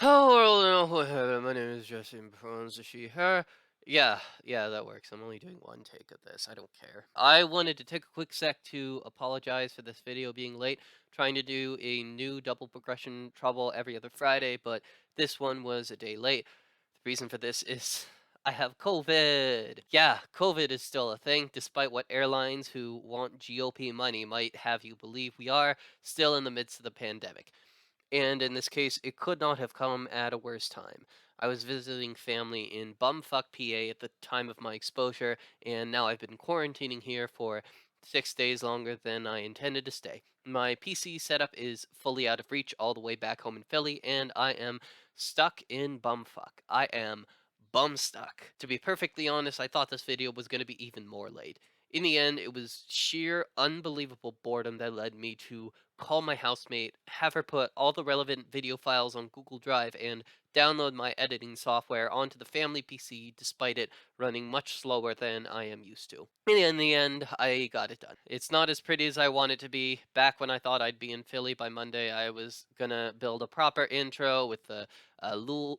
Hello, my name is Jesse Pronouns she, her. Yeah, that works. I'm only doing one take of this. I don't care. I wanted to take a quick sec to apologize for this video being late. Trying to do a new double progression trouble every other Friday, but this one was a day late. The reason for this is I have COVID. Yeah, COVID is still a thing, despite what airlines who want GOP money might have you believe we are still in the midst of the pandemic. And in this case, it could not have come at a worse time. I was visiting family in bumfuck PA at the time of my exposure, and now I've been quarantining here for 6 days longer than I intended to stay. My PC setup is fully out of reach all the way back home in Philly, and I am stuck in bumfuck. I am bum stuck. To be perfectly honest, I thought this video was going to be even more late. In the end, it was sheer unbelievable boredom that led me to call my housemate, have her put all the relevant video files on Google Drive, and download my editing software onto the family PC despite it running much slower than I am used to. And in the end, I got it done. It's not as pretty as I want it to be. Back when I thought I'd be in Philly by Monday, I was gonna build a proper intro with the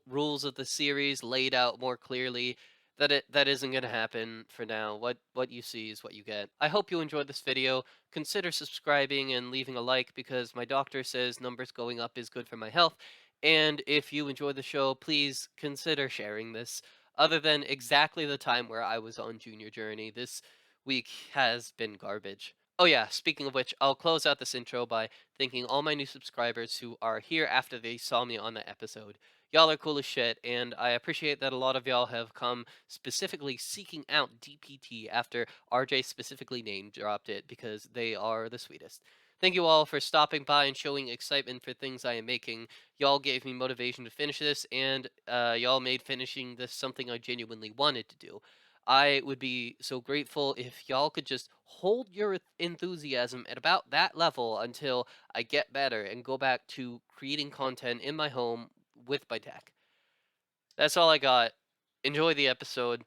rules of the series laid out more clearly. That isn't gonna happen for now. What you see is what you get. I hope you enjoyed this video. Consider subscribing and leaving a like because my doctor says numbers going up is good for my health. And if you enjoy the show, please consider sharing this. Other than exactly the time where I was on Junior Journey, this week has been garbage. Oh yeah, speaking of which, I'll close out this intro by thanking all my new subscribers who are here after they saw me on the episode. Y'all are cool as shit, and I appreciate that a lot of y'all have come specifically seeking out DPT after RJ specifically name dropped it because they are the sweetest. Thank you all for stopping by and showing excitement for things I am making. Y'all gave me motivation to finish this, and y'all made finishing this something I genuinely wanted to do. I would be so grateful if y'all could just hold your enthusiasm at about that level until I get better and go back to creating content in my home with my tech. That's all I got. Enjoy the episode.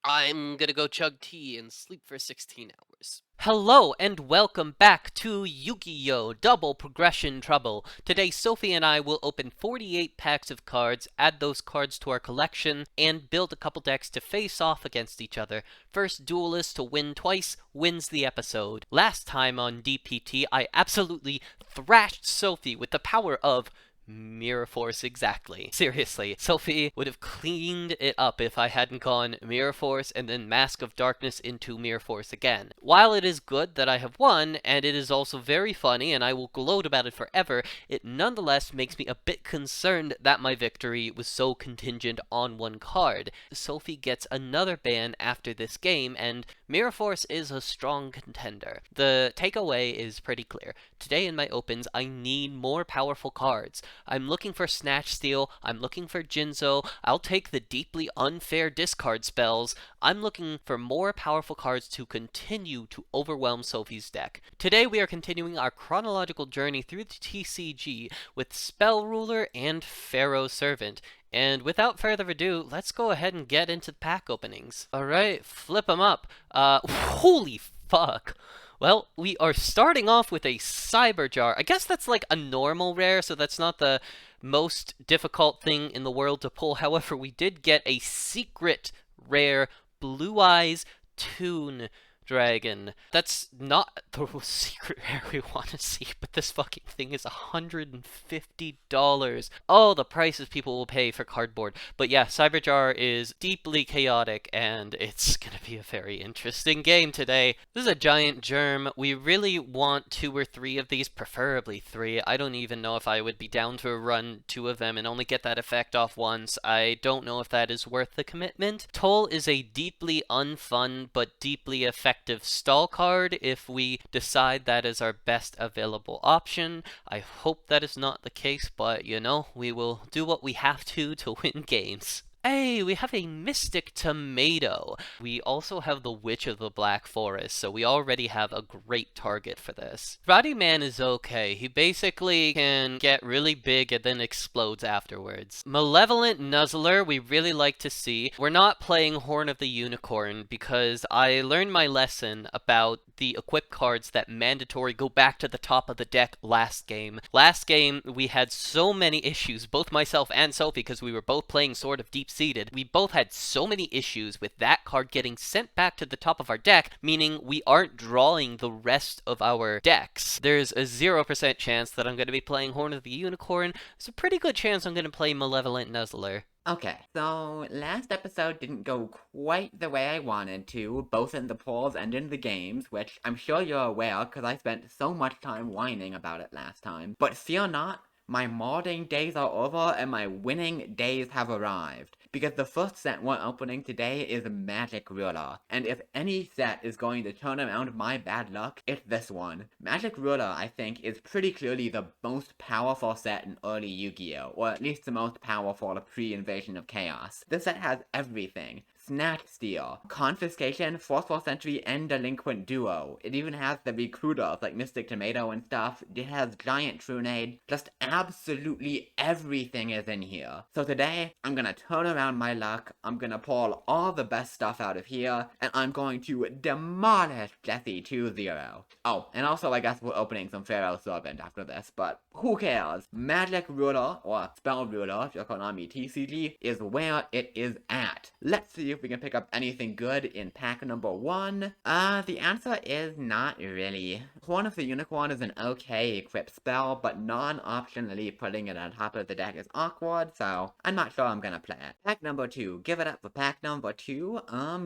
I'm gonna go chug tea and sleep for 16 hours. Hello and welcome back to Yu-Gi-Oh! Double Progression Trouble. Today Sophie and I will open 48 packs of cards, add those cards to our collection, and build a couple decks to face off against each other. First duelist to win twice wins the episode. Last time on DPT, I absolutely thrashed Sophie with the power of Mirror Force, exactly. Seriously, Sophie would have cleaned it up if I hadn't gone Mirror Force and then Mask of Darkness into Mirror Force again. While it is good that I have won, and it is also very funny and I will gloat about it forever, it nonetheless makes me a bit concerned that my victory was so contingent on one card. Sophie gets another ban after this game, and Mirror Force is a strong contender. The takeaway is pretty clear. Today in my opens, I need more powerful cards. I'm looking for Snatch Steal, I'm looking for Jinzo, I'll take the deeply unfair discard spells. I'm looking for more powerful cards to continue to overwhelm Sophie's deck. Today we are continuing our chronological journey through the TCG with Spell Ruler and Pharaoh Servant. And without further ado, let's go ahead and get into the pack openings. Alright, flip them up. Holy fuck. Well, we are starting off with a Cyber Jar. I guess that's like a normal rare, so that's not the most difficult thing in the world to pull. However, we did get a secret rare Blue Eyes Toon Dragon. That's not the secret rare we want to see, but this fucking thing is $150. Oh, the prices people will pay for cardboard. But yeah, Cyberjar is deeply chaotic, and it's gonna be a very interesting game today. This is a giant germ. We really want 2 or 3 of these, preferably 3. I don't even know if I would be down to run 2 of them and only get that effect off once. I don't know if that is worth the commitment. Toll is a deeply unfun but deeply effective stall card if we decide that is our best available option. I hope that is not the case, but you know, we will do what we have to win games. Hey, we have a Mystic Tomato. We also have the Witch of the Black Forest, so we already have a great target for this. Roddy Man is okay. He basically can get really big and then explodes afterwards. Malevolent Nuzzler, we really like to see. We're not playing Horn of the Unicorn because I learned my lesson about the equip cards that mandatory go back to the top of the deck last game. Last game, we had so many issues, both myself and Sophie, because we were both playing sort of deep-seated. We both had so many issues with that card getting sent back to the top of our deck, meaning we aren't drawing the rest of our decks. There's a 0% chance that I'm going to be playing Horn of the Unicorn. There's a pretty good chance I'm going to play Malevolent Nuzzler. Okay, so last episode didn't go quite the way I wanted to, both in the polls and in the games, which I'm sure you're aware because I spent so much time whining about it last time. But fear not, my modding days are over and my winning days have arrived. Because the first set we're opening today is Magic Ruler, and if any set is going to turn around my bad luck, it's this one. Magic Ruler, I think, is pretty clearly the most powerful set in early Yu-Gi-Oh!, or at least the most powerful pre-Invasion of Chaos. This set has everything. Snatch Steal, Confiscation, Forceful Sentry, and Delinquent Duo. It even has the recruiters like Mystic Tomato and stuff. It has Giant Trunade. Just absolutely everything is in here. So today, I'm gonna turn around my luck, I'm gonna pull all the best stuff out of here, and I'm going to demolish Jesse 2-0. Oh, and also I guess we're opening some Pharaoh Servant after this, but who cares? Magic Ruler, or Spell Ruler if you're Konami TCG, is where it is at. Let's see if we can pick up anything good in pack number 1. The answer is not really. Horn of the Unicorn is an okay equip spell, but non-optionally putting it on top of the deck is awkward, so I'm not sure I'm gonna play it. Pack number 2. Give it up for pack number 2.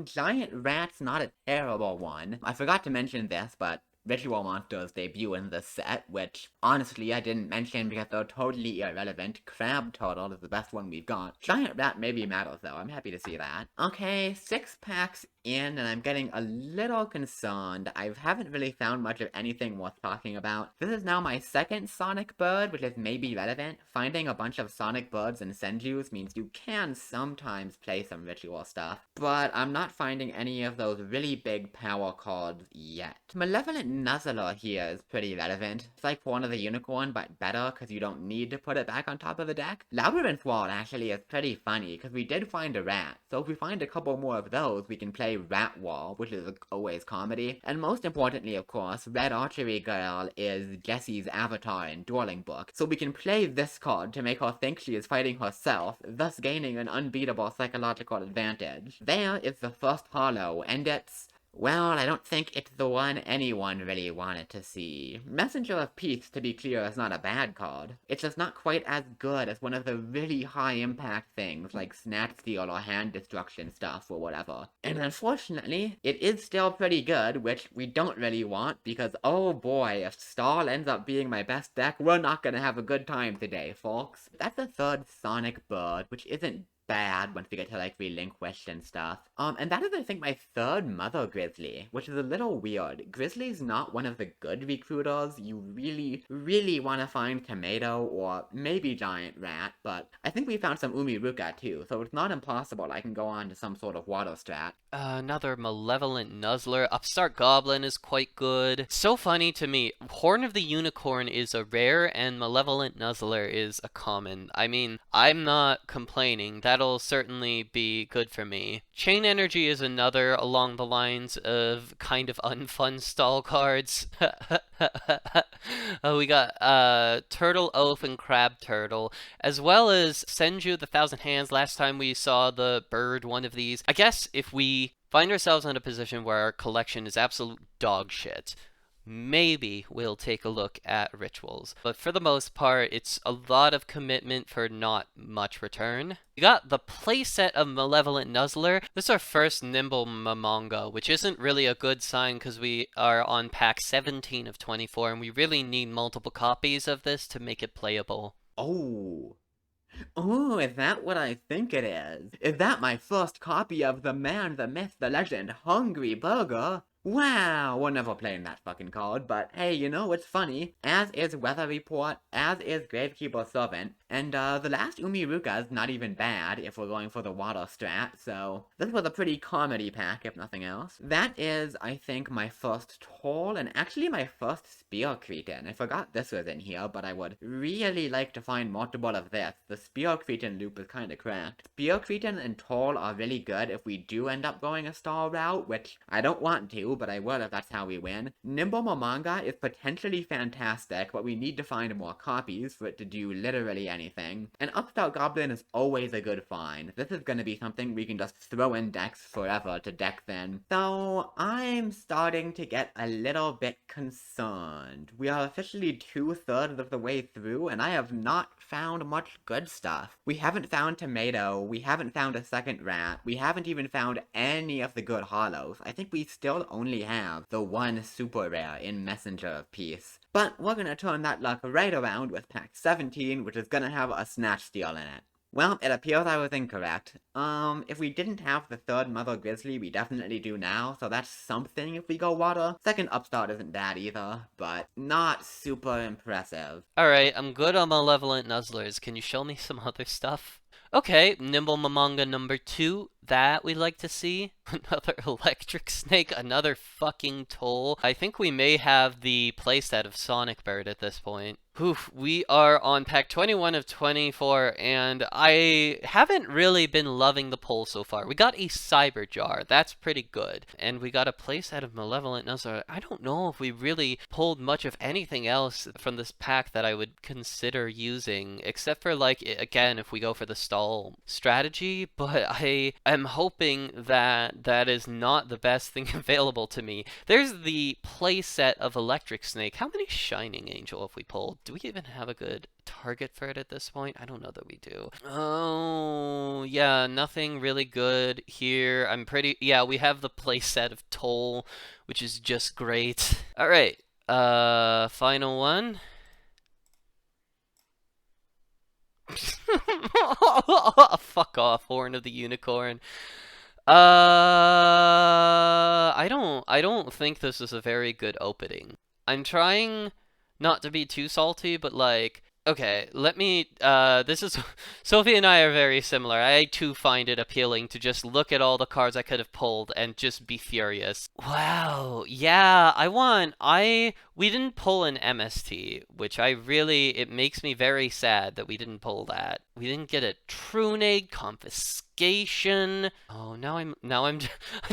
Giant Rat's not a terrible one. I forgot to mention this, but Ritual Monsters debut in this set, which, honestly, I didn't mention because they're totally irrelevant. Crab Turtle is the best one we've got. Giant Rat maybe matters, though. I'm happy to see that. Okay, 6 packs in, and I'm getting a little concerned. I haven't really found much of anything worth talking about. This is now my second Sonic Bird, which is maybe relevant. Finding a bunch of Sonic Birds and Senjus means you can sometimes play some Ritual stuff, but I'm not finding any of those really big power cards yet. Malevolent Nuzzler here is pretty relevant. It's like Horn of the Unicorn, but better, because you don't need to put it back on top of the deck. Labyrinth Wall actually is pretty funny, because we did find a rat, so if we find a couple more of those, we can play Rat Wall, which is always comedy. And most importantly, of course, Red Archery Girl is Jessie's avatar in Dueling Book, so we can play this card to make her think she is fighting herself, thus gaining an unbeatable psychological advantage. There is the first hollow, and it's... well, I don't think it's the one anyone really wanted to see. Messenger of Peace, to be clear, is not a bad card. It's just not quite as good as one of the really high-impact things like Snatch Steal or Hand Destruction stuff or whatever. And unfortunately, it is still pretty good, which we don't really want because, oh boy, if Stall ends up being my best deck, we're not gonna have a good time today, folks. That's the third Sonic Bird, which isn't bad once we get to like relinquish and stuff. And that is I think my third Mother Grizzly, which is a little weird. Grizzly's not one of the good recruiters. You really want to find Tomato or maybe Giant Rat, but I think we found some Umiruka too, so it's not impossible I can go on to some sort of water strat. Another Malevolent Nuzzler. Upstart Goblin is quite good. So funny to me. Horn of the Unicorn is a rare and Malevolent Nuzzler is a common. I mean, I'm not complaining. That'll certainly be good for me. Chain Energy is another along the lines of kind of unfun stall cards. We got Turtle Oath and Crab Turtle, as well as Senju the Thousand Hands. Last time we saw the bird, one of these. I guess if we find ourselves in a position where our collection is absolute dog shit, maybe we'll take a look at rituals. But for the most part, it's a lot of commitment for not much return. We got the playset of Malevolent Nuzzler. This is our first Nimble manga, which isn't really a good sign because we are on pack 17 of 24, and we really need multiple copies of this to make it playable. Oh, is that what I think it is? Is that my first copy of the man, the myth, the legend, Hungry Burger? Wow, we're never playing that fucking card, but hey, you know what's funny? As is Weather Report, as is Gravekeeper Servant, And the last Umiruka is not even bad if we're going for the water strat, so this was a pretty comedy pack if nothing else. That is, I think, my first toll, and actually my first spear cretin. I forgot this was in here, but I would really like to find multiple of this. The spear cretin loop is kinda cracked. Spear cretin and toll are really good if we do end up going a stall route, which I don't want to, but I will if that's how we win. Nimble Momanga is potentially fantastic, but we need to find more copies for it to do literally anything. An Upstart Goblin is always a good find. This is gonna be something we can just throw in decks forever to deck then. So, I'm starting to get a little bit concerned. We are officially 2/3 of the way through, and I have not found much good stuff. We haven't found Tomato, we haven't found a second rat, we haven't even found any of the good hollows. I think we still only have the one super rare in Messenger of Peace. But we're gonna turn that luck right around with pack 17, which is gonna have a Snatch Steal in it. Well, it appears I was incorrect. If we didn't have the third Mother Grizzly, we definitely do now, so that's something if we go water. Second Upstart isn't bad either, but not super impressive. Alright, I'm good on Malevolent Nuzzlers. Can you show me some other stuff? Okay, Nimble Mamanga number 2. That we'd like to see. Another Electric Snake, another fucking toll. I think we may have the playset of Sonic Bird at this point. Oof, we are on pack 21 of 24, and I haven't really been loving the pull so far. We got a Cyber Jar, that's pretty good. And we got a playset of Malevolent Nuzzler. I don't know if we really pulled much of anything else from this pack that I would consider using, except for, like, again, if we go for the stall strategy, but I am hoping that that is not the best thing available to me. There's the playset of Electric Snake. How many Shining Angel have we pulled? Do we even have a good target for it at this point? I don't know that we do. Oh, yeah, nothing really good here. Yeah, we have the playset of Toll, which is just great. All right, final one. Fuck off, Horn of the Unicorn. I don't think this is a very good opening. I'm trying not to be too salty, but like, okay, this is, Sophie and I are very similar. I too find it appealing to just look at all the cards I could have pulled and just be furious. Wow, yeah, we didn't pull an MST, which it makes me very sad that we didn't pull that. We didn't get a Trunade Confiscation. Oh, I'm I'm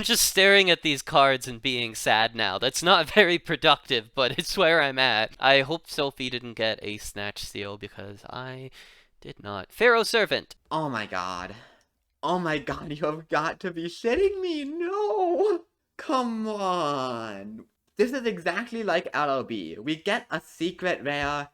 just staring at these cards and being sad now. That's not very productive, but it's where I'm at. I hope Sophie didn't get a Snatch Steal because I did not. Pharaoh Servant. Oh my god. Oh my god, you have got to be shitting me! No! Come on! This is exactly like LOB. We get a secret rare,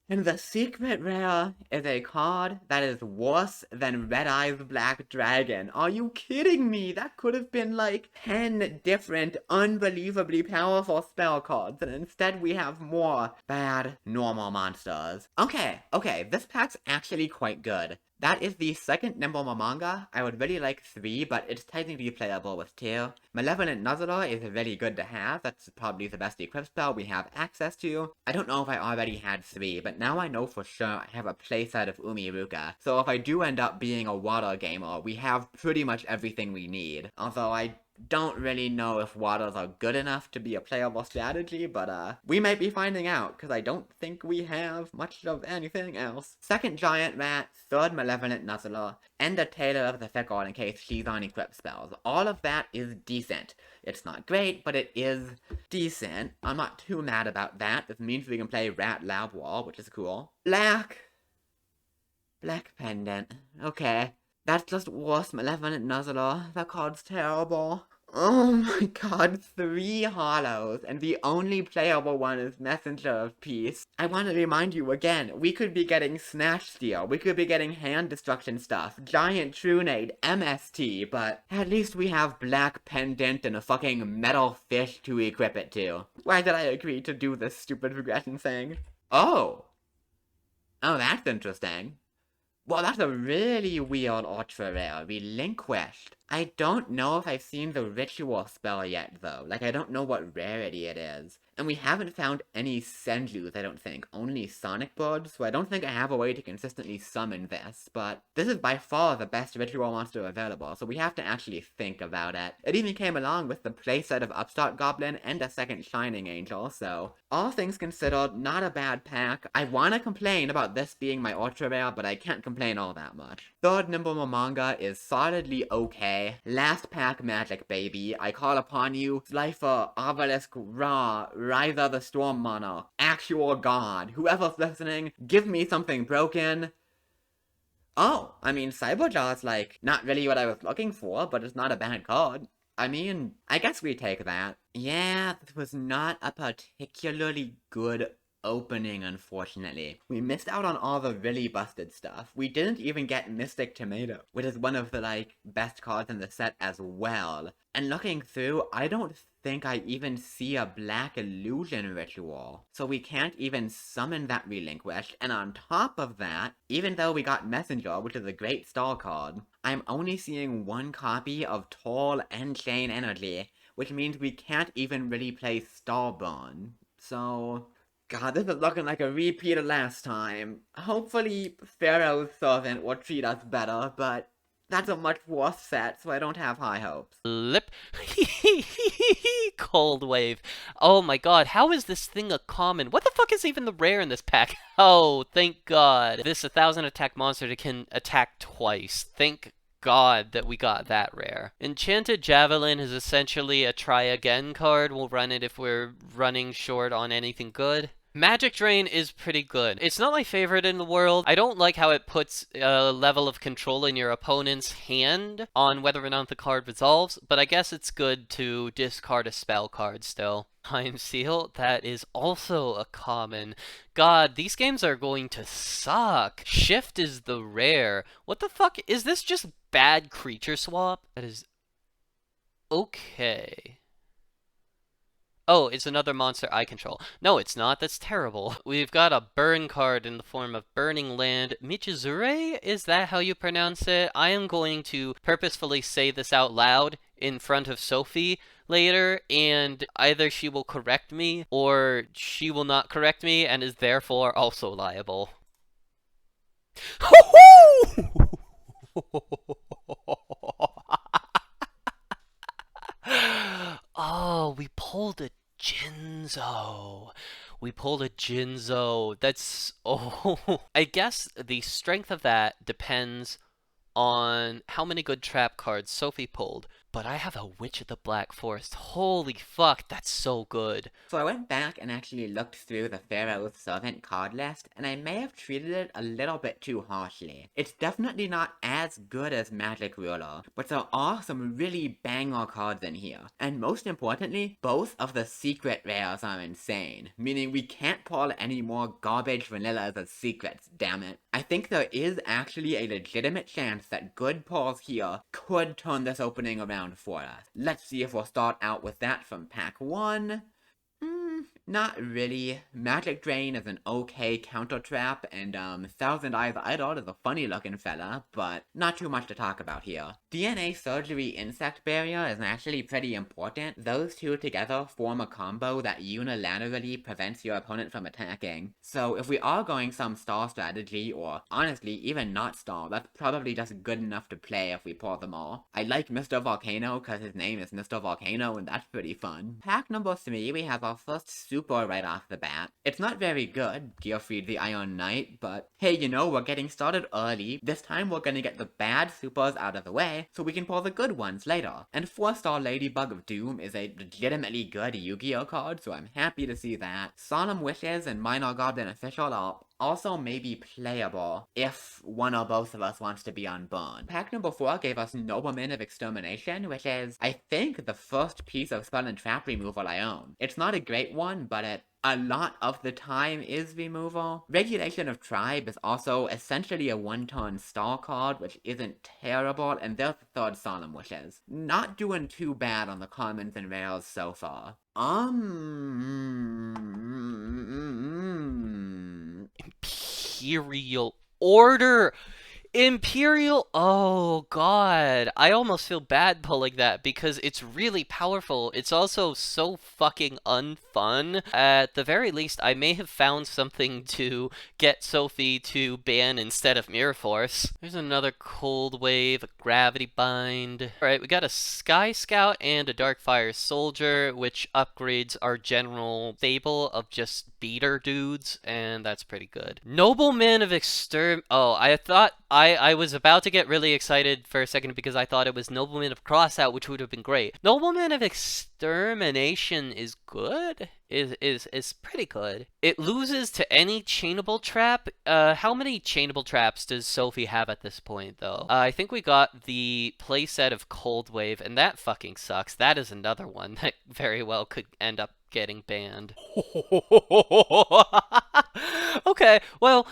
and the secret rare is a card that is worse than Red Eyes Black Dragon. Are you kidding me? That could have been like 10 different unbelievably powerful spell cards, and instead we have more bad normal monsters. Okay, this pack's actually quite good. That is the second Nimble Momanga. I would really like 3, but it's technically playable with 2. Malevolent Nuzzler is really good to have. That's probably the best equip spell we have access to. I don't know if I already had 3, but now I know for sure I have a playset of Umiruka. So if I do end up being a water gamer, we have pretty much everything we need. Although I don't really know if waters are good enough to be a playable strategy, but we might be finding out, because I don't think we have much of anything else. Second Giant Rat, third Malevolent Nuzzler, and a Tailor of the Fickle in case she's on equip spells. All of that is decent. It's not great, but it is decent. I'm not too mad about that. This means we can play Rat Lab Wall, which is cool. Black Pendant. Okay. That's just worse Malevolent Nuzzler. That card's terrible. Oh my god, 3 hollows, and the only playable one is Messenger of Peace. I want to remind you again, we could be getting Snatch Steal, we could be getting Hand Destruction stuff, Giant Trunade, MST, but at least we have Black Pendant and a fucking metal fish to equip it to. Why did I agree to do this stupid regression thing? Oh, that's interesting. Well, that's a really weird ultra rare. Relinquished. I don't know if I've seen the ritual spell yet, though. Like, I don't know what rarity it is. And we haven't found any Senjus, I don't think. Only Sonic Birds, so I don't think I have a way to consistently summon this. But this is by far the best ritual monster available, so we have to actually think about it. It even came along with the playset of Upstart Goblin and a second Shining Angel, so all things considered, not a bad pack. I wanna complain about this being my ultra rare, but I can't complain all that much. Third Nimble Momonga is solidly okay. Last pack magic, baby. I call upon you, Slifer, Obelisk, Ra, Ryza the Storm Monarch, actual god. Whoever's listening, give me something broken. Oh, I mean, Cyberjaw's like, not really what I was looking for, but it's not a bad card. I mean, I guess we take that. Yeah, this was not a particularly good opening, unfortunately. We missed out on all the really busted stuff. We didn't even get Mystic Tomato, which is one of the, like, best cards in the set as well. And looking through, I don't think I even see a Black Illusion ritual. So we can't even summon that Relinquished, and on top of that, even though we got Messenger, which is a great stall card, I'm only seeing one copy of Toll and Chain Energy, which means we can't even really play Starburn. So, God, this is looking like a repeat of last time. Hopefully, Pharaoh's Servant will treat us better, but that's a much worse set, so I don't have high hopes. Lip. Cold Wave. Oh my god, how is this thing a common? What the fuck is even the rare in this pack? Oh, thank god. This 1000 attack monster that can attack twice. Thank god that we got that rare. Enchanted Javelin is essentially a try again card. We'll run it if we're running short on anything good. Magic Drain is pretty good. It's not my favorite in the world. I don't like how it puts a level of control in your opponent's hand on whether or not the card resolves, but I guess it's good to discard a spell card still. Time Seal, that is also a common. God, these games are going to suck. Shift is the rare. What the fuck? Is this just bad creature swap? That is okay. Oh, it's another monster I control. No, it's not. That's terrible. We've got a burn card in the form of Burning Land. Michizure? Is that how you pronounce it? I am going to purposefully say this out loud in front of Sophie later, and either she will correct me or she will not correct me and is therefore also liable. Oh, we pulled a Jinzo. We pulled a Jinzo. That's... Oh. I guess the strength of that depends on how many good trap cards Sophie pulled. But I have a Witch of the Black Forest. Holy fuck, that's so good. So I went back and actually looked through the Pharaoh's Servant card list, and I may have treated it a little bit too harshly. It's definitely not as good as Magic Ruler, but there are some really banger cards in here. And most importantly, both of the secret rares are insane, meaning we can't pull any more garbage vanillas as secrets, damn it. I think there is actually a legitimate chance that good pulls here could turn this opening around for us. Let's see if we'll start out with that from pack 1. Not really. Magic Drain is an okay counter trap, and Thousand Eyes Idol is a funny looking fella, but not too much to talk about here. DNA Surgery Insect Barrier is actually pretty important. Those two together form a combo that unilaterally prevents your opponent from attacking. So if we are going some stall strategy, or honestly even not stall, that's probably just good enough to play if we pull them all. I like Mr. Volcano because his name is Mr. Volcano, and that's pretty fun. Pack number 3, we have our first super right off the bat. It's not very good, Gearfried the Iron Knight, but hey, you know, we're getting started early. This time we're gonna get the bad supers out of the way, so we can pull the good ones later. And 4-star Ladybug of Doom is a legitimately good Yu-Gi-Oh card, so I'm happy to see that. Solemn Wishes and Minor Goblin Official are also maybe playable if one or both of us wants to be on burn. Pack number 4 gave us Nobleman of Extermination, which is, I think, the first piece of spell and trap removal I own. It's not a great one, but it a lot of the time is removal. Regulation of Tribe is also essentially a one-turn stall card, which isn't terrible, and there's the third Solemn Wishes. Not doing too bad on the commons and rares so far. Imperial Order! Imperial, oh god. I almost feel bad pulling that because it's really powerful. It's also so fucking unfun. At the very least, I may have found something to get Sophie to ban instead of Mirror Force. There's another Cold Wave, a Gravity Bind. Alright, we got a Sky Scout and a Darkfire Soldier, which upgrades our general stable of just beater dudes, and that's pretty good. Nobleman of Oh, I thought I was about to get really excited for a second because I thought it was Nobleman of Crossout, which would have been great. Nobleman of Extermination is good. Is pretty good. It loses to any chainable trap. How many chainable traps does Sophie have at this point, though? I think we got the playset of Cold Wave, and that fucking sucks. That is another one that very well could end up getting banned. Okay, well,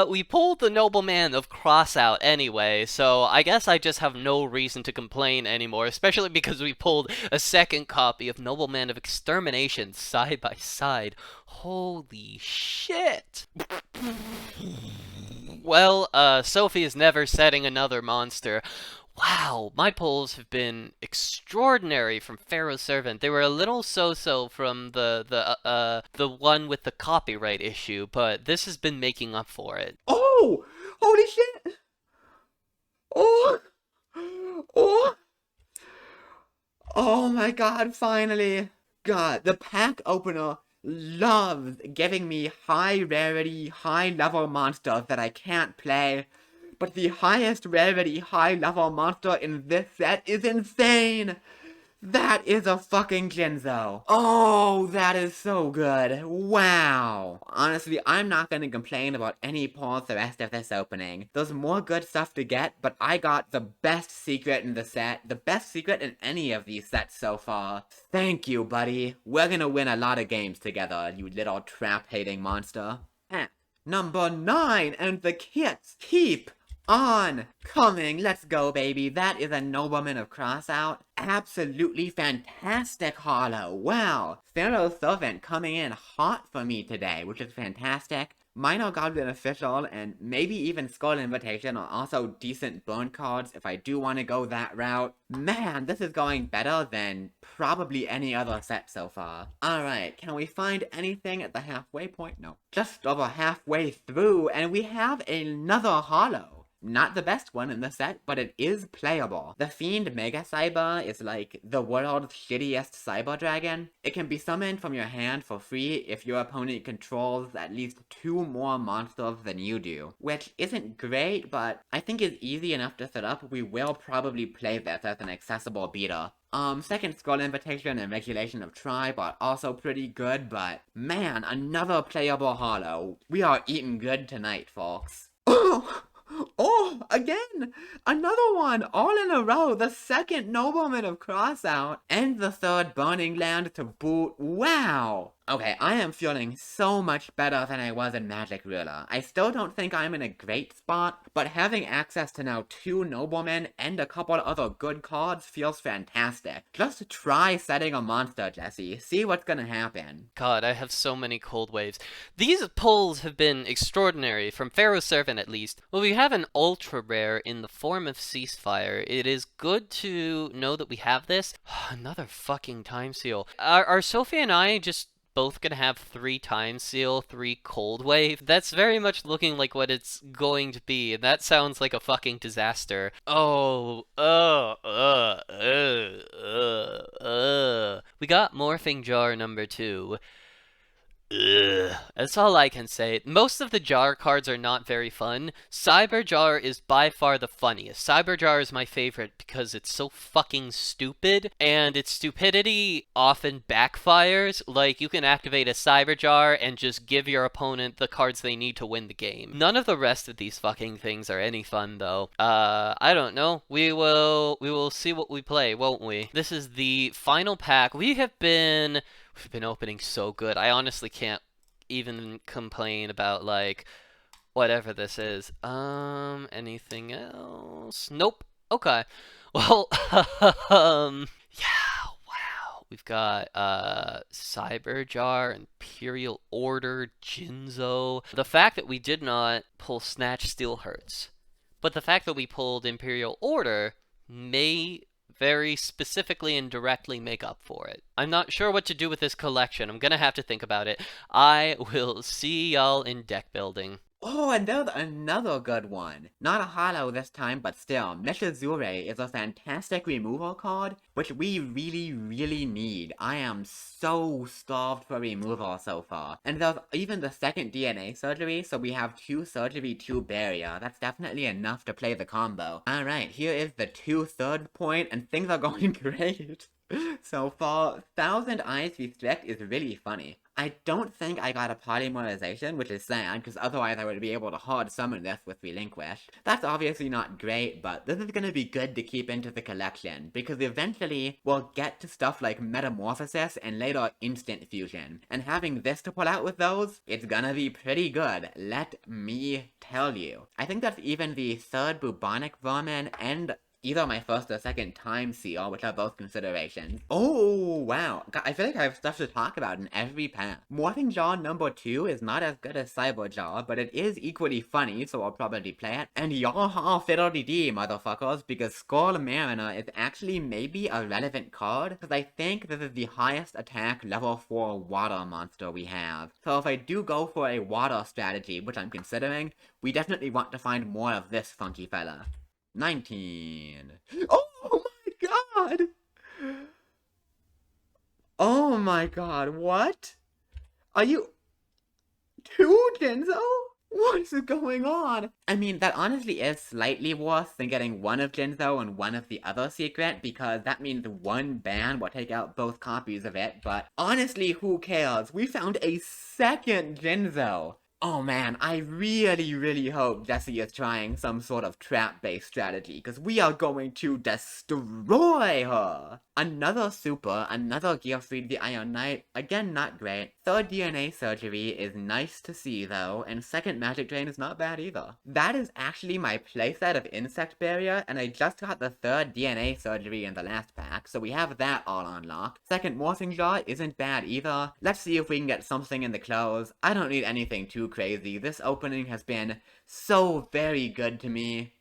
we pulled the Nobleman of Crossout anyway, so I guess I just have no reason to complain anymore, especially because we pulled a second copy of Nobleman of Extermination side by side. Holy shit! Well, Sophie is never setting another monster. Wow, my pulls have been extraordinary from Pharaoh's Servant. They were a little so-so from the one with the copyright issue, but this has been making up for it. Oh! Holy shit! Oh! Oh! Oh my god, finally! God, the pack opener loves giving me high rarity, high level monsters that I can't play. But the highest rarity, high level monster in this set is insane! That is a fucking Jinzo. Oh, that is so good. Wow. Honestly, I'm not gonna complain about any pulls the rest of this opening. There's more good stuff to get, but I got the best secret in the set, the best secret in any of these sets so far. Thank you, buddy. We're gonna win a lot of games together, you little trap-hating monster. Number 9, and the kits keep on coming. Let's go, baby. That is a Nobleman of Crossout. Absolutely fantastic holo. Wow. Pharaoh's Servant coming in hot for me today, which is fantastic. Minor Goblin Official and maybe even Skull Invitation are also decent burn cards if I do want to go that route. Man, this is going better than probably any other set so far. Alright, can we find anything at the halfway point? No. Just over halfway through, and we have another holo. Not the best one in the set, but it is playable. The Fiend Mega Cyber is like the world's shittiest Cyber Dragon. It can be summoned from your hand for free if your opponent controls at least 2 more monsters than you do. Which isn't great, but I think is easy enough to set up. We will probably play this as an accessible beta. Second Skull Invitation and Regulation of Tribe are also pretty good, but man, another playable holo. We are eating good tonight, folks. Oh, again! Another one! All in a row! The second Nobleman of Crossout! And the third Burning Land to boot! Wow! Okay, I am feeling so much better than I was in Magic Ruler. I still don't think I'm in a great spot, but having access to now 2 Noblemen and a couple other good cards feels fantastic. Just try setting a monster, Jesse. See what's gonna happen. God, I have so many cold waves. These pulls have been extraordinary, from Pharaoh's Servant at least. Well, we have an ultra rare in the form of Ceasefire. It is good to know that we have this. Another fucking time seal. Are Sophie and I just both gonna have 3 time seal, 3 cold wave? That's very much looking like what it's going to be, and that sounds like a fucking disaster. Oh, we got Morphing Jar number 2. Ugh. That's all I can say. Most of the jar cards are not very fun. Cyber Jar is by far the funniest. Cyber Jar is my favorite because it's so fucking stupid, and its stupidity often backfires. Like, you can activate a Cyber Jar and just give your opponent the cards they need to win the game. None of the rest of these fucking things are any fun, though. I don't know. We will see what we play, won't we? This is the final pack. We've been opening so good. I honestly can't even complain about, like, whatever this is. Anything else? Nope. Okay. Well, yeah, wow. We've got, Cyber Jar, Imperial Order, Jinzo. The fact that we did not pull Snatch still hurts. But the fact that we pulled Imperial Order may very specifically and directly make up for it. I'm not sure what to do with this collection. I'm gonna have to think about it. I will see y'all in deck building. Oh, another good one. Not a hollow this time, but still, Meshizure is a fantastic removal card, which we really need. I am so starved for removal so far. And there's even the second DNA surgery, so we have 2 surgery, 2 barrier. That's definitely enough to play the combo. Alright, here is the 2 third point, and things are going great. So for Thousand Eyes Restrict is really funny. I don't think I got a polymerization, which is sad, because otherwise I would be able to hard summon this with Relinquish. That's obviously not great, but this is gonna be good to keep into the collection, because eventually we'll get to stuff like Metamorphosis and later Instant Fusion. And having this to pull out with those, it's gonna be pretty good, let me tell you. I think that's even the 3rd Bubonic Vermin and either my first or second time seal, which are both considerations. Oh, wow. God, I feel like I have stuff to talk about in every pack. Morphing Jaw number 2 is not as good as Cyber Jaw, but it is equally funny, so I'll probably play it. And yaha fiddle-dee-dee, motherfuckers, because Skull Mariner is actually maybe a relevant card, because I think this is the highest attack level 4 water monster we have. So if I do go for a water strategy, which I'm considering, we definitely want to find more of this funky fella. 19. Oh my god! Oh my god, what? Are you... 2 Jinzo? What is going on? I mean, that honestly is slightly worse than getting 1 of Jinzo and 1 of the other secret, because that means 1 ban will take out both copies of it, but honestly, who cares? We found a second Jinzo! Oh man, I really hope Jessie is trying some sort of trap-based strategy, because we are going to destroy her! Another super, another Gearfried the Iron Knight, again not great. 3rd DNA surgery is nice to see though, and 2nd Magic Drain is not bad either. That is actually my playset of Insect Barrier, and I just got the 3rd DNA surgery in the last pack, so we have that all on lock. 2nd Morphing Jaw isn't bad either. Let's see if we can get something in the close. I don't need anything too crazy. This opening has been so very good to me.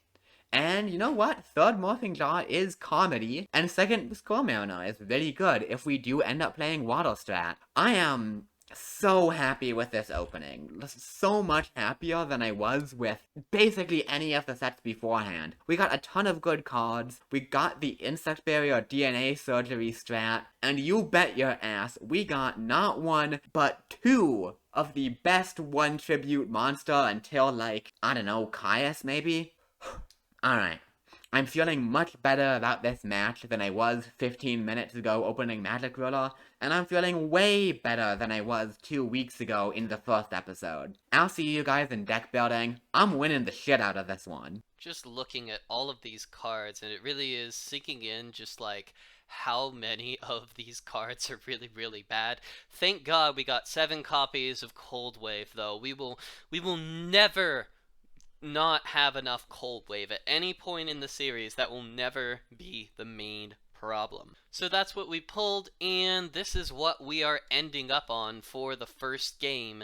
And you know what? 3rd Morphing Jaw is comedy, and 2nd Skull Mariner is really good if we do end up playing Waddle Strat. I am so happy with this opening. So much happier than I was with basically any of the sets beforehand. We got a ton of good cards, we got the Insect Barrier DNA Surgery strat, and you bet your ass we got not 1, but 2 of the best 1 tribute monster until, like, I don't know, Caius maybe? Alright. I'm feeling much better about this match than I was 15 minutes ago opening Magic Ruler, and I'm feeling way better than I was 2 weeks ago in the first episode. I'll see you guys in deck building. I'm winning the shit out of this one. Just looking at all of these cards, and it really is sinking in just like how many of these cards are really bad. Thank God we got 7 copies of Cold Wave though. We will never not have enough Cold Wave at any point in the series. That will never be the main problem. So that's what we pulled, and this is what we are ending up on for the first game.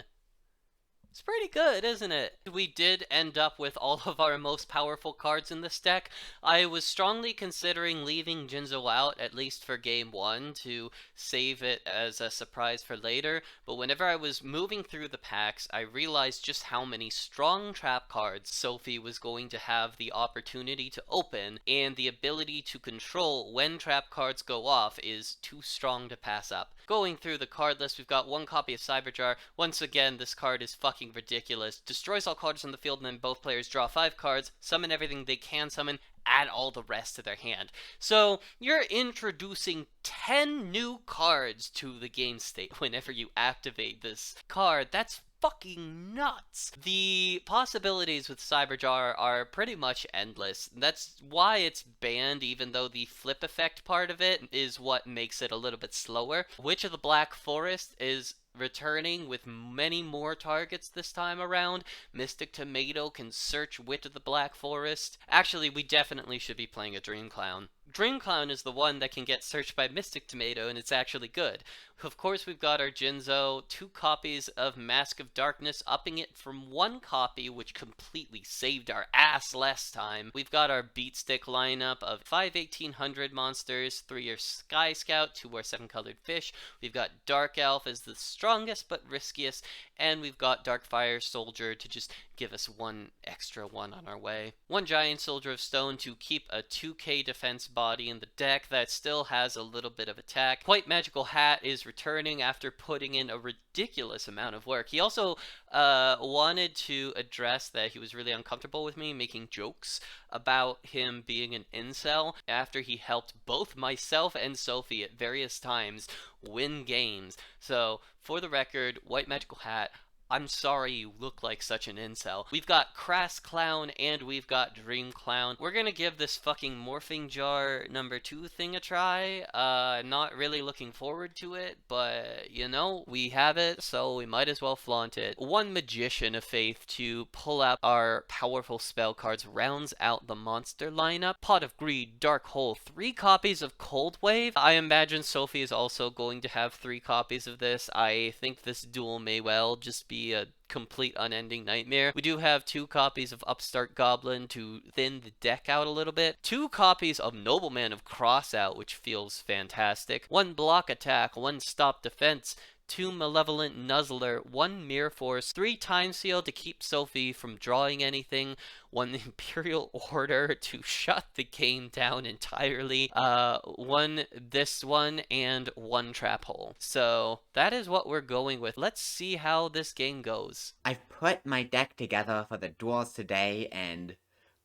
It's pretty good, isn't it? We did end up with all of our most powerful cards in this deck. I was strongly considering leaving Jinzo out, at least for game 1, to save it as a surprise for later, but whenever I was moving through the packs, I realized just how many strong trap cards Sophie was going to have the opportunity to open, and the ability to control when trap cards go off is too strong to pass up. Going through the card list, we've got 1 copy of Cyberjar. Once again, this card is fucking ridiculous. Destroys all cards on the field, and then both players draw 5 cards, summon everything they can summon, add all the rest to their hand. So you're introducing 10 new cards to the game state whenever you activate this card. That's fucking nuts. The possibilities with Cyberjar are pretty much endless. That's why it's banned, even though the flip effect part of it is what makes it a little bit slower. Witch of the Black Forest is returning with many more targets this time around. Mystic Tomato can search Wit of the Black Forest. Actually, we definitely should be playing a Dream Clown. Dream Clown is the one that can get searched by Mystic Tomato, and it's actually good. Of course, we've got our Jinzo, 2 copies of Mask of Darkness, upping it from 1 copy, which completely saved our ass last time. We've got our Beat Stick lineup of 5 1800 monsters, 3 are Sky Scout, 2 are 7-colored fish. We've got Dark Elf as the strongest but riskiest, and we've got Dark Fire Soldier to just give us 1 extra 1 on our way. 1 Giant Soldier of Stone to keep a 2k defense body in the deck that still has a little bit of attack. White Magical Hat is returning after putting in a ridiculous amount of work. He also wanted to address that he was really uncomfortable with me making jokes about him being an incel after he helped both myself and Sophie at various times win games. So, for the record, White Magical Hat, I'm sorry you look like such an incel. We've got Crass Clown and we've got Dream Clown. We're gonna give this fucking Morphing Jar number 2 thing a try. Not really looking forward to it, but you know, we have it, so we might as well flaunt it. 1 Magician of Faith to pull out our powerful spell cards rounds out the monster lineup. Pot of Greed, Dark Hole, 3 copies of Cold Wave. I imagine Sophie is also going to have 3 copies of this. I think this duel may well just be a complete unending nightmare. We do have 2 copies of Upstart Goblin to thin the deck out a little bit. 2 copies of Nobleman of Crossout, which feels fantastic. 1 Block Attack, 1 Stop Defense, 2 Malevolent Nuzzler, 1 Mirror Force, 3 Time Seal to keep Sophie from drawing anything, 1 Imperial Order to shut the game down entirely, 1 this one, and 1 Trap Hole. So that is what we're going with. Let's see how this game goes. I've put my deck together for the duels today, and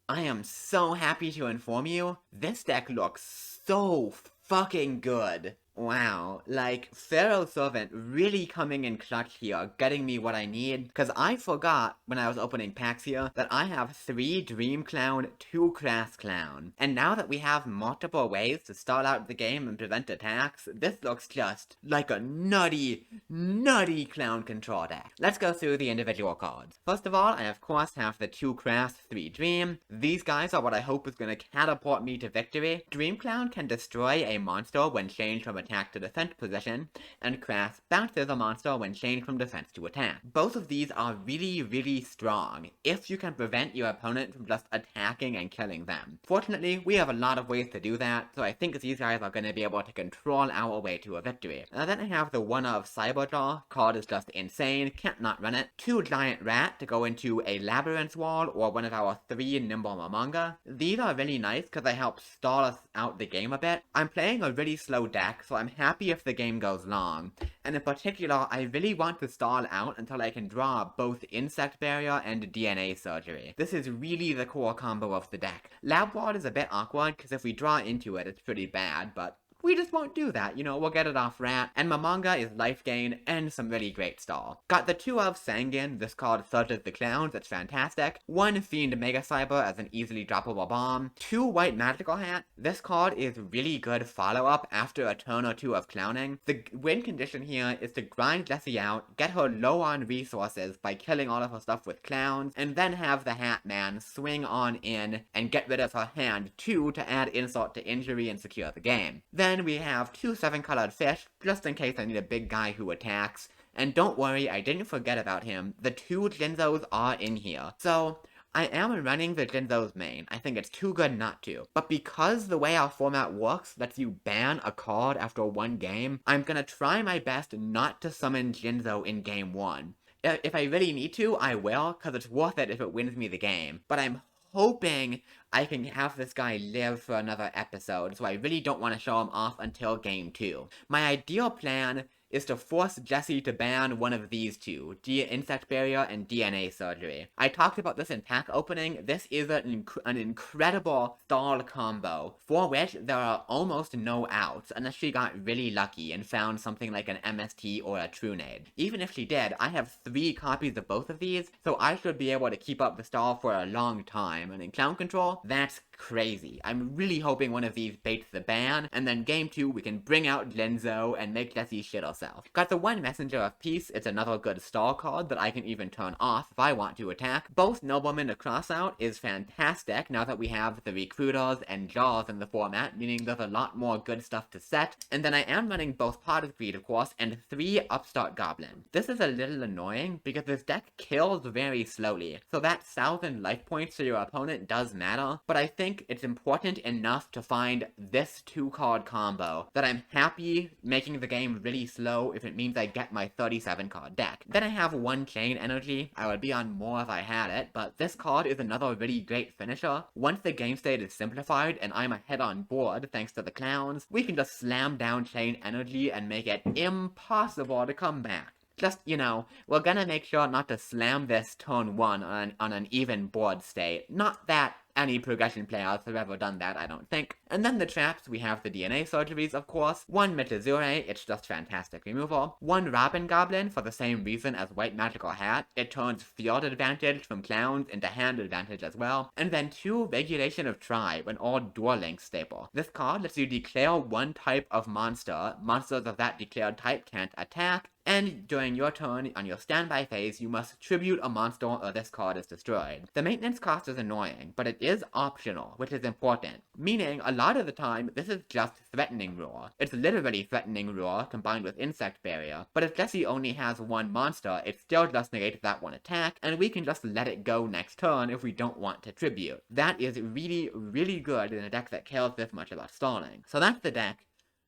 I am so happy to inform you, this deck looks so fucking good. Wow, like, Pharaoh Servant really coming in clutch here, getting me what I need, because I forgot, when I was opening packs here, that I have 3 Dream Clown, 2 Crass Clown. And now that we have multiple ways to start out the game and prevent attacks, this looks just like a nutty, nutty clown control deck. Let's go through the individual cards. First of all, I of course have the 2 Crass, 3 Dream. These guys are what I hope is going to catapult me to victory. Dream Clown can destroy a monster when changed from attack to defense position, and Crass bounces a monster when changed from defense to attack. Both of these are really, really strong, if you can prevent your opponent from just attacking and killing them. Fortunately, we have a lot of ways to do that, so I think these guys are going to be able to control our way to a victory. Then I have the 1 of Cyberjaw. Card is just insane, can't not run it. 2 Giant Rat to go into a Labyrinth Wall, or one of our 3 Nimble Mamanga. These are really nice because they help stall us out the game a bit. I'm playing a really slow deck, so I'm happy if the game goes long. And in particular, I really want to stall out until I can draw both Insect Barrier and DNA Surgery. This is really the core combo of the deck. Lab Ward is a bit awkward, because if we draw into it, it's pretty bad, but we just won't do that, you know, we'll get it off Rat, and Mamanga is life gain and some really great stall. Got the 2 of Sanguine, this card searches the clowns, it's fantastic. 1 Fiend Mega Cyber as an easily droppable bomb. 2 White Magical Hat, this card is really good follow-up after a turn or 2 of clowning. The win condition here is to grind Jessie out, get her low on resources by killing all of her stuff with clowns, and then have the Hat Man swing on in and get rid of her hand too to add insult to injury and secure the game. Then we have 2 7-colored fish, just in case I need a big guy who attacks. And don't worry, I didn't forget about him. The 2 Jinzos are in here. So, I am running the Jinzo's main. I think it's too good not to. But because the way our format works lets you ban a card after 1 game, I'm gonna try my best not to summon Jinzo in game 1. If I really need to, I will, because it's worth it if it wins me the game. But I'm hoping I can have this guy live for another episode, so I really don't want to show him off until game 2. My ideal plan is to force Jessie to ban one of these 2, Insect Barrier and DNA Surgery. I talked about this in pack opening. This is an incredible stall combo, for which there are almost no outs, unless she got really lucky and found something like an MST or a Trunade. Even if she did, I have 3 copies of both of these, so I should be able to keep up the stall for a long time, and in Clown Control, that's crazy. I'm really hoping one of these baits the ban, and then game 2 we can bring out Lenzo and make Jessie shit herself. yourself. Got the one Messenger of Peace, it's another good stall card that I can even turn off if I want to attack. Both Noblemen to cross out is fantastic now that we have the Recruiters and Jaws in the format, meaning there's a lot more good stuff to set. And then I am running both Pot of Greed, of course, and 3 Upstart Goblin. This is a little annoying because this deck kills very slowly, so that 1,000 life points to your opponent does matter, but I think it's important enough to find this 2-card combo that I'm happy making the game really slow if it means I get my 37-card deck. Then I have 1 Chain Energy. I would be on more if I had it, but this card is another really great finisher. Once the game state is simplified and I'm ahead on board thanks to the clowns, we can just slam down Chain Energy and make it impossible to come back. Just, we're gonna make sure not to slam this turn 1 on an even board state. Not that any progression players have ever done that, I don't think. And then the traps, we have the DNA surgeries, of course. 1 Metazure, it's just fantastic removal. 1 Robin Goblin, for the same reason as White Magical Hat. It turns field advantage from clowns into hand advantage as well. And then 2 Regulation of Tribe, an old Duel Links staple. This card lets you declare 1 type of monster. Monsters of that declared type can't attack. And during your turn, on your standby phase, you must tribute a monster or this card is destroyed. The maintenance cost is annoying, but it is optional, which is important. Meaning, a lot of the time, this is just Threatening Roar. It's literally Threatening Roar combined with Insect Barrier. But if Jesse only has 1 monster, it still just negates that 1 attack, and we can just let it go next turn if we don't want to tribute. That is really, really good in a deck that cares this much about stalling. So that's the deck.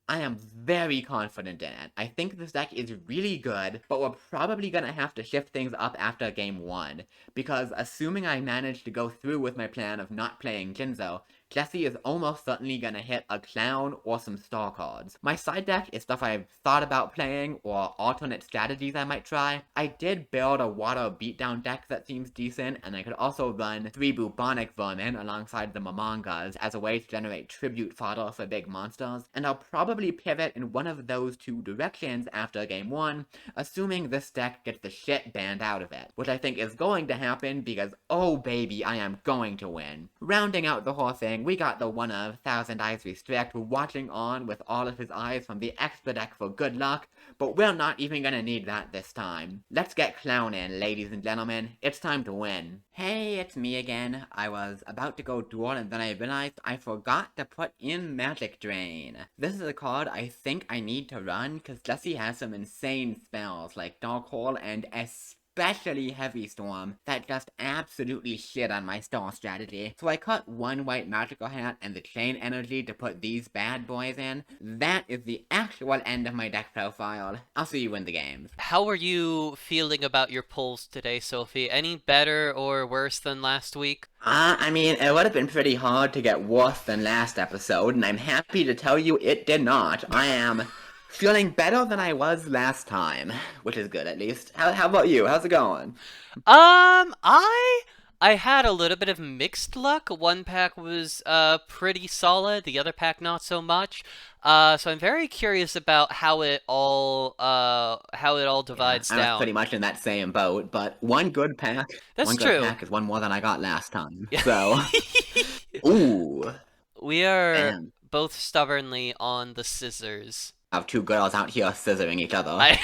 I am very confident in it. I think this deck is really good, but we're probably gonna have to shift things up after game 1, because assuming I manage to go through with my plan of not playing Jinzo, Jesse is almost certainly gonna hit a clown or some star cards. My side deck is stuff I've thought about playing or alternate strategies I might try. I did build a water beatdown deck that seems decent, and I could also run 3 bubonic vermin alongside the Momongas as a way to generate tribute fodder for big monsters, and I'll probably pivot in one of those 2 directions after game 1, assuming this deck gets the shit banned out of it, which I think is going to happen because, oh baby, I am going to win. Rounding out the whole thing, we got the one of Thousand Eyes Restrict watching on with all of his eyes from the extra deck for good luck, but we're not even gonna need that this time. Let's get clown in, ladies and gentlemen. It's time to win. Hey, it's me again. I was about to go duel and then I realized I forgot to put in Magic Drain. This is a card I think I need to run because Jesse has some insane spells like Dark Hole and especially Heavy Storm that just absolutely shit on my stall strategy. So I cut 1 White Magical Hat and the Chain Energy to put these bad boys in. That is the actual end of my deck profile. I'll see you in the games. How are you feeling about your pulls today, Sophie? Any better or worse than last week? I mean, it would have been pretty hard to get worse than last episode, and I'm happy to tell you it did not. I am feeling better than I was last time, which is good at least. How about you? How's it going? I had a little bit of mixed luck. One pack was pretty solid, the other pack not so much. So I'm very curious about how it all divides I was down. pretty much in that same boat, but one good pack That's true. is one more than I got last time. Yeah. So, ooh, We are man. both stubbornly on the scissors. I have 2 girls out here scissoring each other. I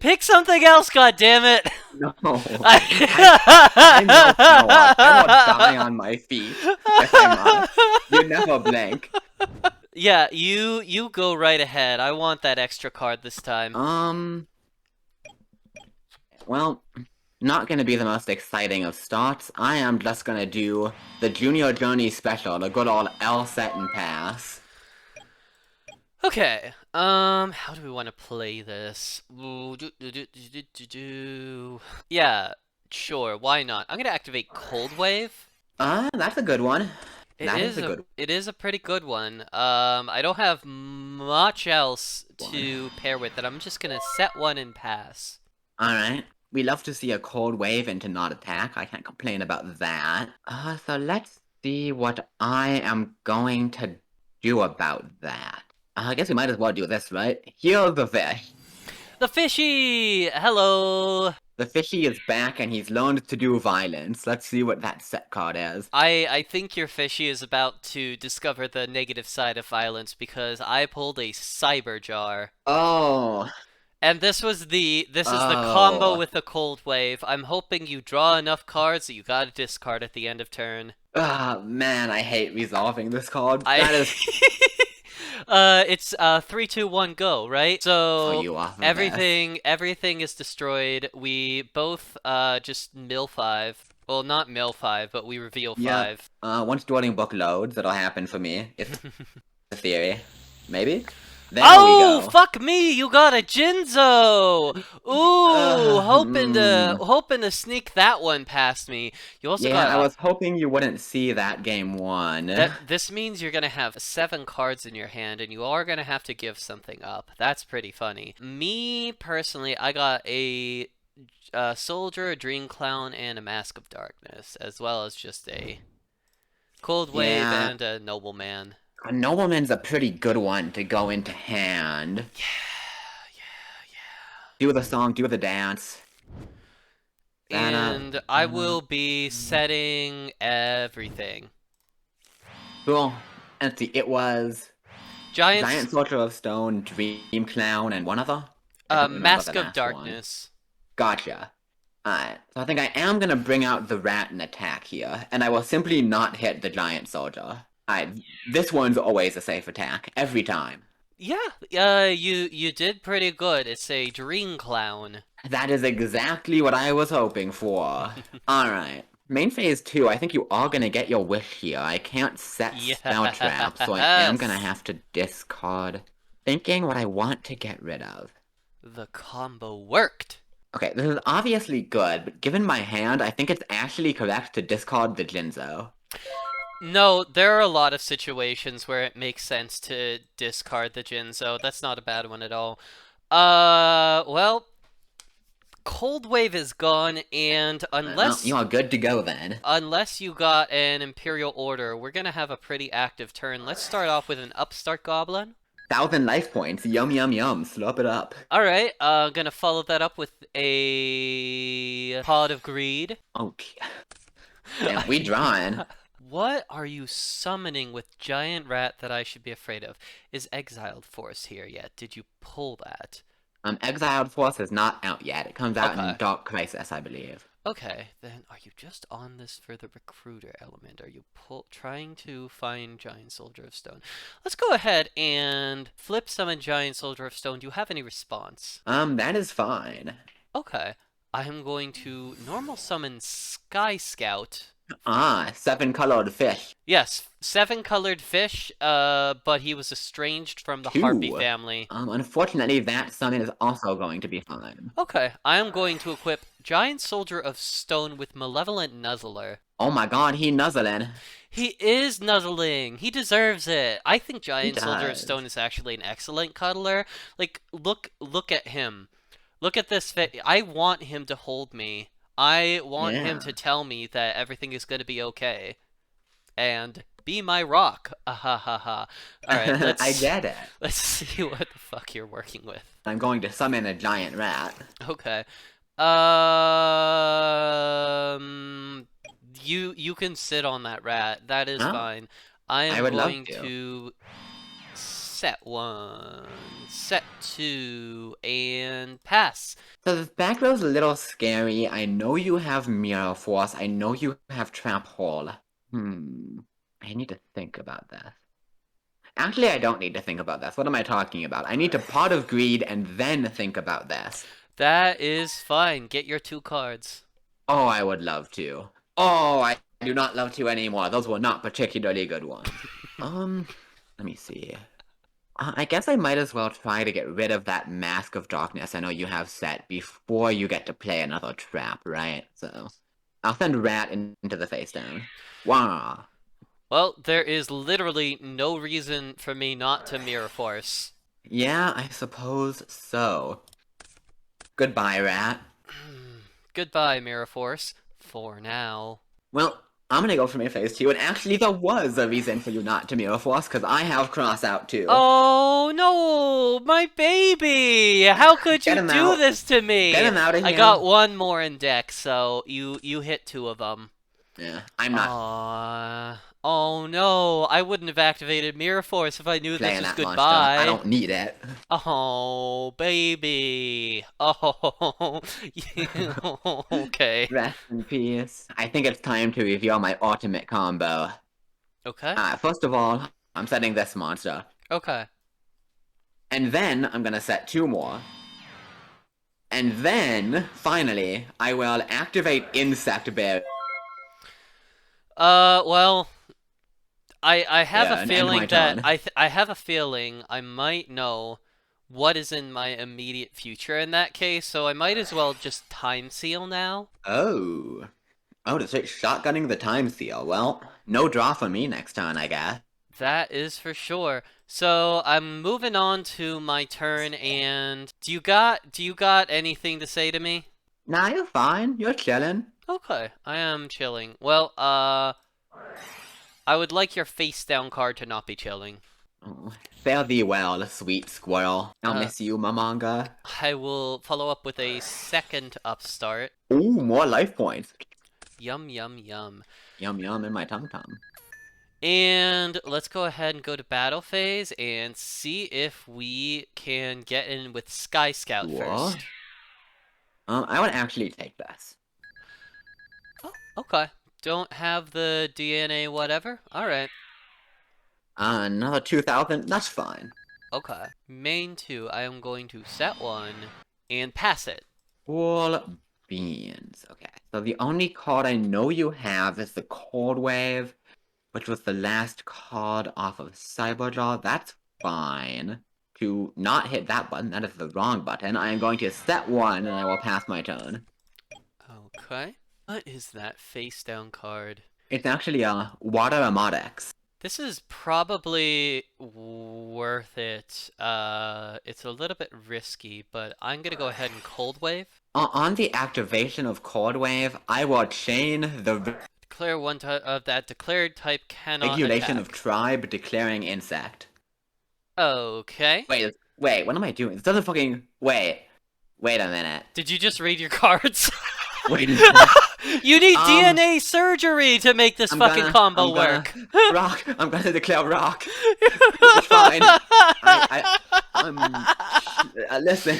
Pick something else, goddammit! No, I'm no Pharaoh. I will die on my feet if I must. You never blink. Yeah, you go right ahead. I want that extra card this time. Well, not gonna be the most exciting of starts. I am just gonna do the Junior Journey Special, the good old L set and pass. Okay, how do we want to play this? Yeah, sure, why not? I'm gonna activate Cold Wave. That's a good one. It is a pretty good one. I don't have much else to pair with it. I'm just gonna set 1 and pass. Alright. We love to see a Cold Wave into not attack. I can't complain about that. So let's see what I am going to do about that. I guess we might as well do this, right? Here's the fish. The fishy! Hello! The fishy is back and he's learned to do violence. Let's see what that set card is. I think your fishy is about to discover the negative side of violence because I pulled a cyber jar. Oh, And this is the combo oh. with the cold wave. I'm hoping you draw enough cards that you gotta discard at the end of turn. Ah, man, I hate resolving this card. I That is it's 3, 2, 1, go, right? for So you off of this. everything is destroyed. We both just mill 5. Well, not mill 5, but we reveal Yep. 5. Once Dueling Book loads, it'll happen for me. If the theory. Maybe? There we Oh, go. fuck me! You got a Jinzo. Ooh, Hmm. hoping to sneak that one past me. You also Yeah, got I was hoping you wouldn't see that game one. that. This means you're gonna have 7 cards in your hand, and you are gonna have to give something up. That's pretty funny. Me personally, I got a soldier, a dream clown, and a mask of darkness, as well as just a cold wave Yeah, and a nobleman. a Nobleman's a pretty good one to go into hand. Yeah, yeah, Do the song, do the dance. and I will be setting everything. Cool. And see, it was Giants, Giant Soldier of Stone, Dream Clown, and one other? I don't remember the Mask of last one. Darkness. Gotcha. Alright, so I think I am gonna bring out the rat and attack here, and I will simply not hit the giant soldier. Alright, this one's always a safe attack, every time. Yeah, you did pretty good. It's a dream clown. That is exactly what I was hoping for. Alright, main phase 2, I think you are gonna get your wish here. I can't set spell traps, so I am gonna Yes. have to discard. Thinking what I want to get rid of. The combo worked. Okay, this is obviously good, but given my hand, I think it's actually correct to discard the Jinzo. No, there are a lot of situations where it makes sense to discard the Jinzo. That's not a bad one at all. Well, Cold Wave is gone, and Well, you are good to go then. unless you got an Imperial Order, we're gonna have a pretty active turn. Let's start off with an Upstart Goblin. 1,000 life points, yum yum yum, slurp it up. Alright, gonna follow that up with a Pod of Greed. Okay. Damn, we drawing. What are you summoning with Giant Rat that I should be afraid of? Is Exiled Force here yet? Did you pull that? Exiled Force is not out yet. It comes out in Okay. Dark Crisis, I believe. Okay, then are you just on this for the recruiter element? Are you trying to find Giant Soldier of Stone? Let's go ahead and flip summon Giant Soldier of Stone. Do you have any response? That is fine. Okay. I am going to normal summon Sky Scout. 7-colored fish. Yes, 7-colored fish, but he was estranged from the Harpy 2. family. Unfortunately, that summon is also going to be fine. Okay, I am going to equip Giant Soldier of Stone with Malevolent Nuzzler. Oh my god, he nuzzling. He is nuzzling. He deserves it. I think He Giant Soldier of does. Stone is actually an excellent cuddler. Like, look at him. Look at this fit. I want him to hold me. I want him Yeah. to tell me that everything is going to be okay. And be my rock. Ah ha ha ha. Alright, I get it. let's see what the fuck you're working with. I'm going to summon a giant rat. Okay. You can sit on that rat. That is Huh? fine. I I am would love going to. to set 1, set 2, and pass. So this back row's a little scary. I know you have Mirror Force. I know you have Trap Hole. I need to think about this. Actually, I don't need to think about this. What am I talking about? I need to Pot of Greed and then think about this. That is fine. Get your 2 cards. Oh, I would love to. Oh, I do not love to anymore. Those were not particularly good ones. Let me see. I guess I might as well try to get rid of that Mask of Darkness I know you have set before you get to play another trap, right? So, I'll send Rat into the face down. Wah! Well, there is literally no reason for me not to Mirror Force. Yeah, I suppose so. Goodbye, Rat. Goodbye, Mirror Force. For now. Well, I'm gonna go for my phase 2, and actually there was a reason for you not to mirror force, because I have cross out too. Oh no, my baby! How could Get you him do out. this to Get me? him out of I here. got one more in deck, so you hit two of them. Yeah, I'm not Oh no, I wouldn't have activated Mirror Force if I knew this playing was that monster. I goodbye. don't need it. Oh, baby. Oh, okay. Rest in peace. I think it's time to reveal my ultimate combo. Okay. First of all, I'm setting this monster. Okay. And then I'm gonna set two more. And then, finally, I will activate Insect Bear. Well, I have a Yeah, and end my feeling that turn. I have a feeling I might know what is in my immediate future in that case, so I might as well just time seal now. Oh. Oh, to start shotgunning the time seal. Well, no draw for me next turn, I guess. That is for sure. So I'm moving on to my turn, and do you got anything to say to me? Nah, you're fine. You're chilling. Okay, I am chilling. Well, I would like your face down card to not be chilling. Oh, fare thee well, sweet squirrel. I'll Uh, miss you, Mamanga. I will follow up with a second upstart. Ooh, more life points. Yum yum yum. Yum yum in my tum tum. And let's go ahead and go to battle phase and see if we can get in with Sky Scout Cool. first. I would actually take this. Oh, okay. Don't have the DNA whatever. Alright. Another 2,000. That's fine. Okay. Main 2, I am going to set 1 and pass it. Cool beans. Okay, so the only card I know you have is the Cold Wave, which was the last card off of Cyberjaw. That's fine. To not hit that button, that is the wrong button. I am going to set 1, and I will pass my turn. Okay. What is that face down card? It's actually a Water Amodex. This is probably worth it. It's a little bit risky, but I'm gonna go ahead and Cold Wave. On the activation of Cold Wave, I will chain the Declare one of that declared type cannot regulation of attack. tribe declaring insect. Okay. Wait, what am I doing? This doesn't fucking... Wait a minute. Did you just read your cards? Wait a minute. You need DNA surgery to make this fucking combo work. I'm gonna declare rock. It's fine. Listen.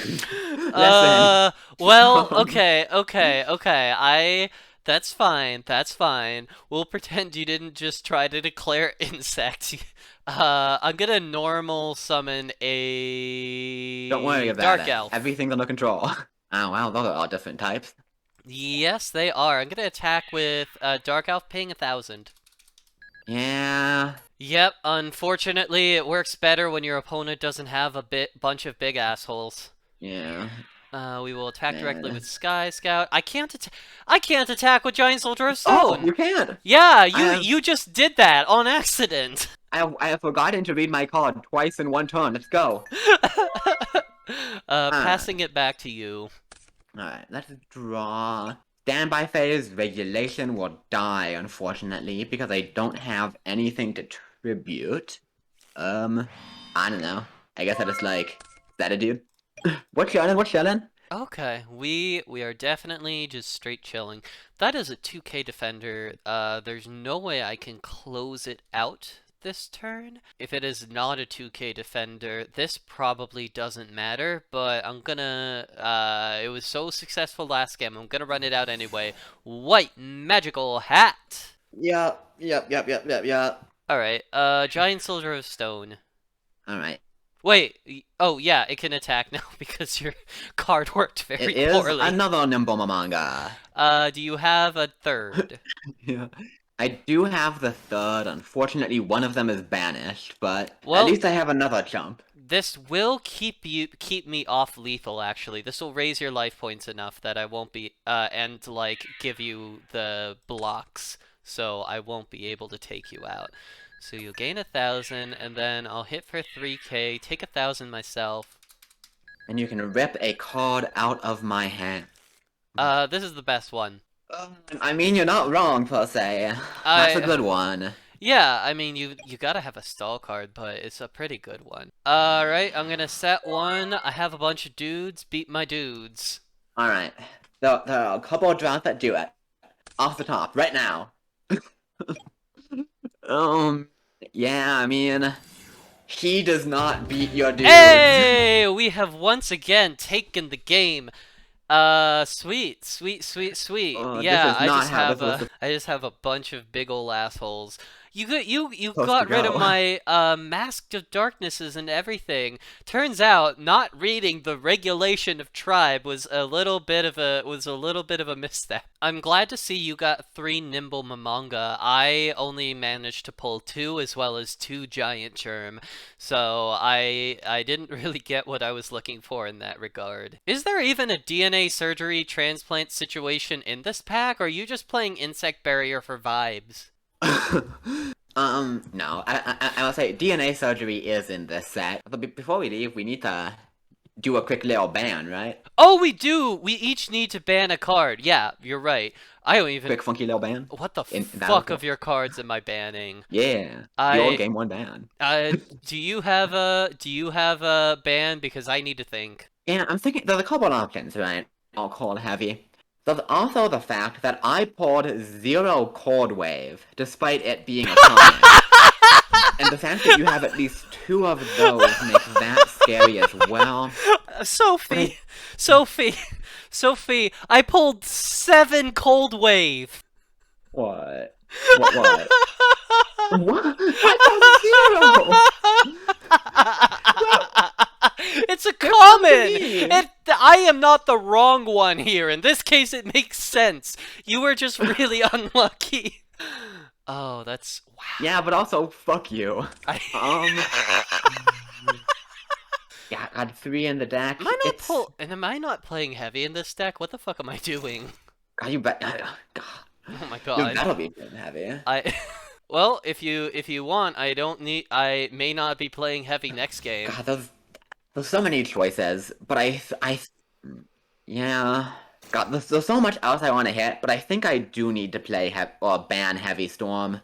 Listen. Well, okay. That's fine. That's fine. We'll pretend you didn't just try to declare insect. I'm gonna normal summon a Don't worry about dark it. elf. Everything's under control. Oh wow, those are all different types. Yes, they are. I'm gonna attack with dark elf paying 1,000. Yeah. Yep. Unfortunately, it works better when your opponent doesn't have a bunch of big assholes. Yeah. We will attack directly with Sky Scout. I can't attack with Giant Soldier of Oh, Stone. you can't. Yeah, you just did that on accident. I have forgotten to read my card twice in one turn. Let's go. Passing it back to you. Alright, let's draw. Standby phase regulation will die, unfortunately, because I don't have anything to tribute. I don't know. I guess I just like, is that a dude? What's yelling? What's yelling? Okay, we are definitely just straight chilling. That is a 2K defender. There's no way I can close it out this turn. If it is not a 2K defender, this probably doesn't matter, but I'm gonna, it was so successful last game, I'm gonna run it out anyway. White magical hat! Yep. Alright, Giant Soldier of Stone. Alright. Wait, oh yeah, it can attack now because your card worked very It is poorly. another nimble manga. Do you have a third? Yeah. I do have the third. Unfortunately, one of them is banished, but Well, at least I have another chump. This will keep me off lethal. Actually, this will raise your life points enough that I won't be and like give you the blocks, so I won't be able to take you out. So you'll gain 1,000, and then I'll hit for 3K, take 1,000 myself. And you can rip a card out of my hand. This is the best one. I mean, you're not wrong, per se. That's a I good one. Yeah, I mean you gotta have a stall card, but it's a pretty good one. Alright, I'm gonna set one. I have a bunch of dudes, beat my dudes. Alright. There are a couple of drafts that do it. Off the top, right now. Um, yeah, I mean, he does not beat your dudes. Hey! We have once again taken the game. Sweet, sweet, sweet, sweet. This Yeah, is not how this was I just have a bunch of big ol' assholes. You supposed to got rid of go. my mask of darknesses and everything. Turns out not reading the regulation of tribe was a little bit of a misstep. I'm glad to see you got 3 nimble Mamanga. I only managed to pull 2 as well as 2 giant germ. So I didn't really get what I was looking for in that regard. Is there even a DNA surgery transplant situation in this pack, or are you just playing insect barrier for vibes? No. I will say DNA surgery is in this set. But before we leave, we need to do a quick little ban, right? Oh, we do! We each need to ban a card. Yeah, you're right. I don't even... Quick funky little ban. What the In that fuck report. of your cards am I banning? Yeah. The old I... game one ban. Do you have a ban? Because I need to think. Yeah, I'm thinking there's a couple of options, right? All cold heavy. There's also the fact that I pulled 0 Cold Wave, despite it being a common. And the fact that you have at least 2 of those makes that scary as well. Sophie, Sophie, Sophie, I pulled 7 Cold Wave. What? What? What? I pulled 0! Well, It's a they're fun to common. me! I am not the wrong one here. In this case, it makes sense. You were just really unlucky. Oh, that's wow. Yeah, but also, fuck you. I... Yeah, I got 3 in the deck. Am I not playing heavy in this deck? What the fuck am I doing? God, you bet. Oh my You god. better be good heavy. I Well, if you want, I may not be playing heavy next game. God, there's so many choices, but yeah. God, there's so much else I want to hit, but I think I do need to play or ban Heavy Storm.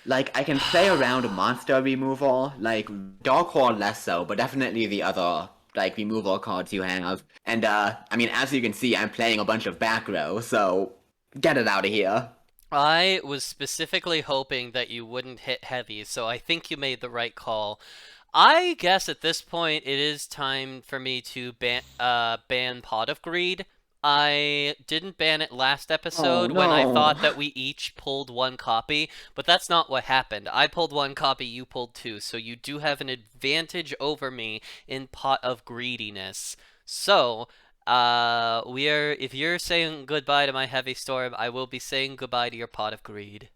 Like, I can play around monster removal, like, Dark Horde less so, but definitely the other, like, removal cards you have. And, I mean, as you can see, I'm playing a bunch of back row, so get it out of here. I was specifically hoping that you wouldn't hit heavy, so I think you made the right call. I guess at this point it is time for me to ban Pot of Greed. I didn't ban it last Oh, episode when I no. thought that we each pulled 1 copy, but that's not what happened. I pulled 1 copy, you pulled 2, so you do have an advantage over me in Pot of Greediness. So, if you're saying goodbye to my Heavy Storm, I will be saying goodbye to your Pot of Greed.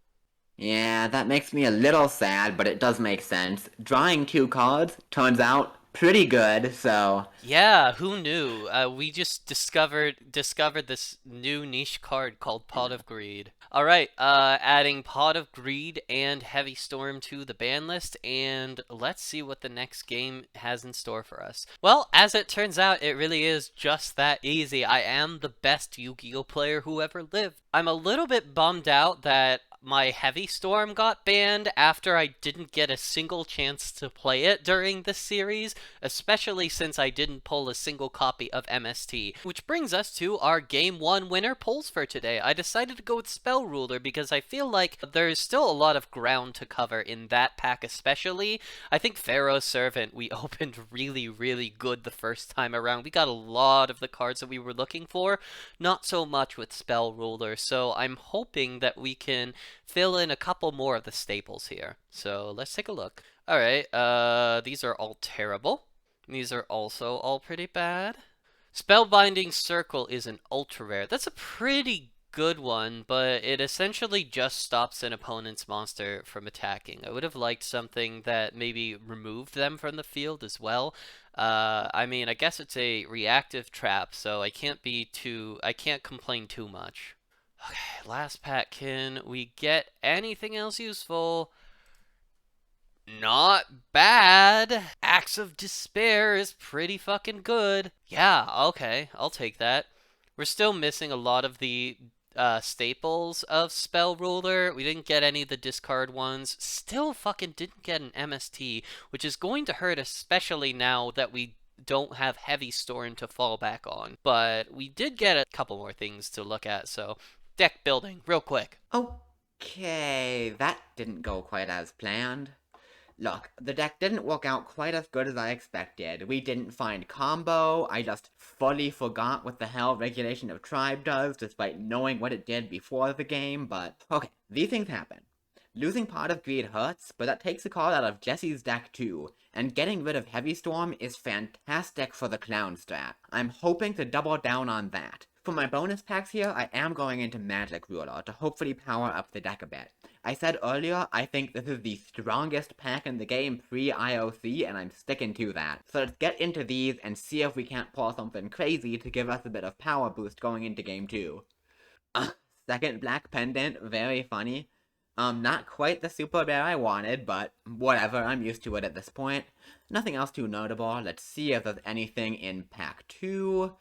Yeah, that makes me a little sad, but it does make sense. Drawing 2 cards turns out pretty good, so Yeah, who knew? We just discovered this new niche card called Pot of Greed. All right, adding Pot of Greed and Heavy Storm to the ban list, and let's see what the next game has in store for us. Well, as it turns out, it really is just that easy. I am the best Yu-Gi-Oh player who ever lived. I'm a little bit bummed out that my Heavy Storm got banned after I didn't get a single chance to play it during this series, especially since I didn't pull a single copy of MST. Which brings us to our Game 1 winner pulls for today. I decided to go with Spell Ruler because I feel like there's still a lot of ground to cover in that pack especially. I think Pharaoh's Servant we opened really, really good the first time around. We got a lot of the cards that we were looking for, not so much with Spell Ruler, so I'm hoping that we can fill in a couple more of the staples here. So let's take a look. Alright, these are all terrible. These are also all pretty bad. Spellbinding Circle is an ultra rare. That's a pretty good one, but it essentially just stops an opponent's monster from attacking. I would have liked something that maybe removed them from the field as well. I mean, I guess it's a reactive trap, so I can't complain too much. Okay, last pack. Can we get anything else useful? Not bad. Acts of Despair is pretty fucking good. Yeah, okay, I'll take that. We're still missing a lot of the staples of Spell Ruler. We didn't get any of the discard ones. Still fucking didn't get an MST, which is going to hurt, especially now that we don't have Heavy Storm to fall back on. But we did get a couple more things to look at, so deck building, real quick. Okay, that didn't go quite as planned. Look, the deck didn't work out quite as good as I expected. We didn't find combo, I just fully forgot what the hell Regulation of Tribe does, despite knowing what it did before the game, but okay, these things happen. Losing Pot of Greed hurts, but that takes a card out of Jesse's deck too, and getting rid of Heavy Storm is fantastic for the Clown strat. I'm hoping to double down on that. For my bonus packs here, I am going into Magic Ruler to hopefully power up the deck a bit. I said earlier, I think this is the strongest pack in the game pre-IOC, and I'm sticking to that. So let's get into these and see if we can't pull something crazy to give us a bit of power boost going into game 2. Second Black Pendant, very funny. Not quite the super bear I wanted, but whatever, I'm used to it at this point. Nothing else too notable. Let's see if there's anything in pack 2.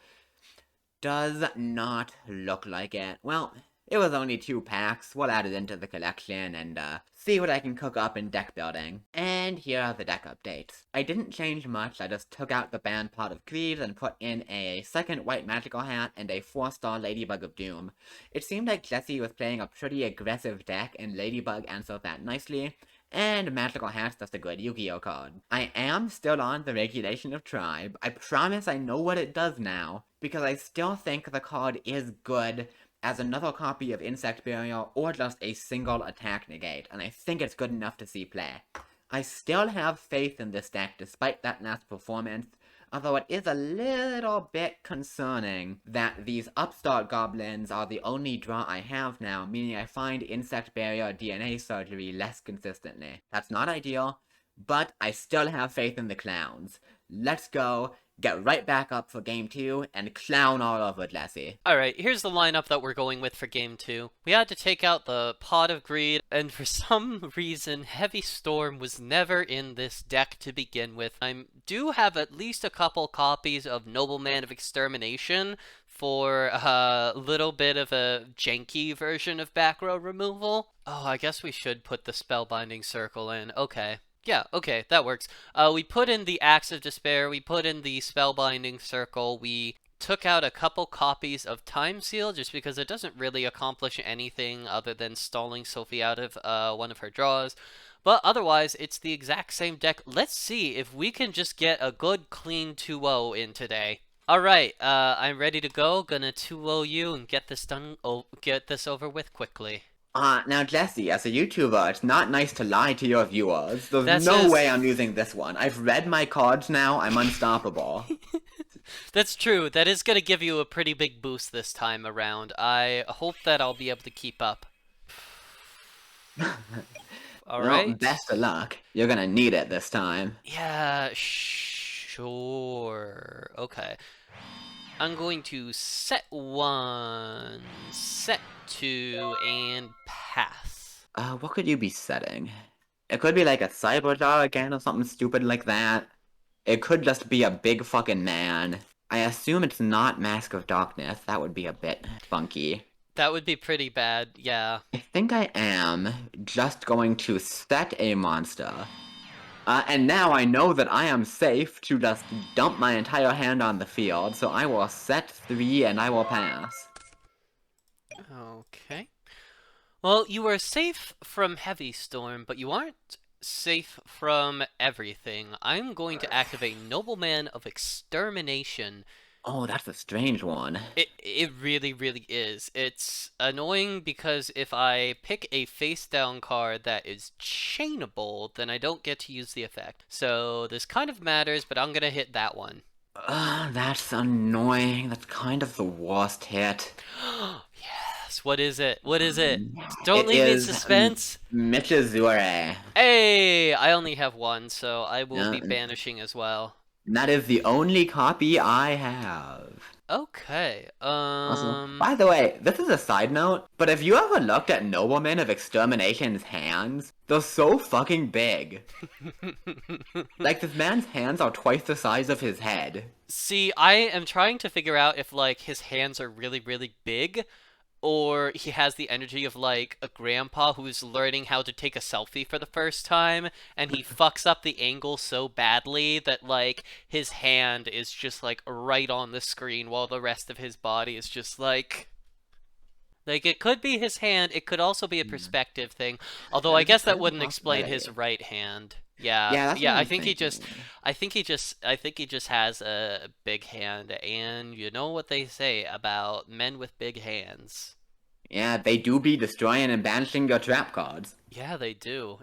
Does not look like it. Well, it was only 2 packs. We'll add it into the collection and see what I can cook up in deck building. And here are the deck updates. I didn't change much. I just took out the banned Pot of Greed and put in a second White Magical Hat and a 4-star Ladybug of Doom. It seemed like Jesse was playing a pretty aggressive deck, and Ladybug answered that nicely. And Magical Hat's just a good Yu-Gi-Oh card. I am still on the Regulation of Tribe. I promise I know what it does now, because I still think the card is good as another copy of Insect Barrier or just a single attack negate, and I think it's good enough to see play. I still have faith in this deck despite that last performance, although it is a little bit concerning that these Upstart Goblins are the only draw I have now, meaning I find Insect Barrier DNA Surgery less consistently. That's not ideal, but I still have faith in the clowns. Let's go, get right back up for game 2, and clown all over Jesse. Alright, here's the lineup that we're going with for game 2. We had to take out the Pot of Greed, and for some reason, Heavy Storm was never in this deck to begin with. I do have at least a couple copies of Nobleman of Extermination for a little bit of a janky version of back row removal. Oh, I guess we should put the Spellbinding Circle in. Okay. Yeah, okay, that works. We put in the Axe of Despair, we put in the Spellbinding Circle, we took out a couple copies of Time Seal just because it doesn't really accomplish anything other than stalling Sophie out of one of her draws. But otherwise, it's the exact same deck. Let's see if we can just get a good clean 2-0 in today. Alright, I'm ready to go. Gonna 2-0 you and get this done. Oh, get this over with quickly. Now Jesse, as a YouTuber, it's not nice to lie to your viewers. There's That's no just... way I'm losing this one. I've read my cards now, I'm unstoppable. That's true. That is going to give you a pretty big boost this time around. I hope that I'll be able to keep up. Alright. Well, best of luck. You're gonna need it this time. Yeah, sure. Okay. I'm going to set 1, set 2, and pass. What could you be setting? It could be like a Cyberjar again or something stupid like that. It could just be a big fucking man. I assume it's not Mask of Darkness. That would be a bit funky. That would be pretty bad, yeah. I think I am just going to set a monster. And now I know that I am safe to just dump my entire hand on the field, so I will set 3 and I will pass. Okay. Well, you are safe from Heavy Storm, but you aren't safe from everything. I'm going to activate Nobleman of Extermination. Oh, that's a strange one. It really, really is. It's annoying because if I pick a face-down card that is chainable, then I don't get to use the effect. So this kind of matters, but I'm gonna hit that one. That's annoying. That's kind of the worst hit. Yes, what is it? What is it? Don't leave me in suspense. Michizure. Hey, I only have one, so I will be banishing as well. That is the only copy I have. Okay, Also, by the way, this is a side note, but have you ever looked at Nobleman of Extermination's hands? They're so fucking big. Like, this man's hands are twice the size of his head. See, I am trying to figure out if, like, his hands are really, really big, or he has the energy of like a grandpa who's learning how to take a selfie for the first time, and he fucks up the angle so badly that like his hand is just like right on the screen while the rest of his body is just like it could be his hand, it could also be a Yeah. perspective thing. Although I That is, guess that that is a wouldn't explain his possibility. right hand. Yeah, Yeah, that's what yeah, I'm thinking. I think he just has a big hand, and you know what they say about men with big hands. Yeah, they do be destroying and banishing your trap cards. Yeah, they do.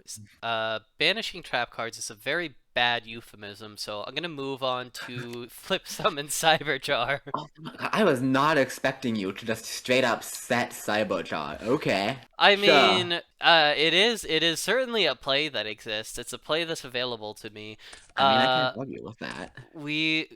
Banishing trap cards is a very bad euphemism, so I'm gonna move on to flip summon Cyberjar. Oh my God, I was not expecting you to just straight up set Cyberjar. Okay, I sure. mean, it is certainly a play that exists. It's a play that's available to me. I mean, I can't Uh, argue with that.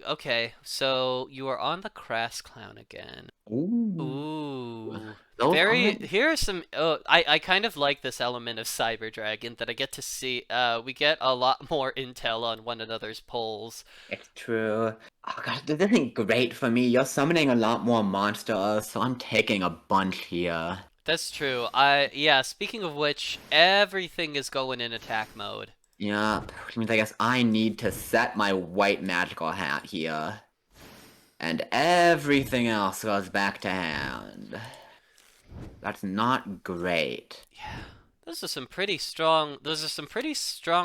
okay, so you are on the Crass Clown again. Ooh, Ooh. those Very, aren't. here are some, oh, I kind of like this element of Cyber Dragon that I get to see, we get a lot more intel on one another's polls. It's true. Oh gosh, this isn't great for me. You're summoning a lot more monsters, so I'm taking a bunch here. That's true. Yeah, speaking of which, everything is going in attack mode. Yeah, which means I guess I need to set my white magical hat here. And everything else goes back to hand. That's not great. Yeah. Those are some pretty strong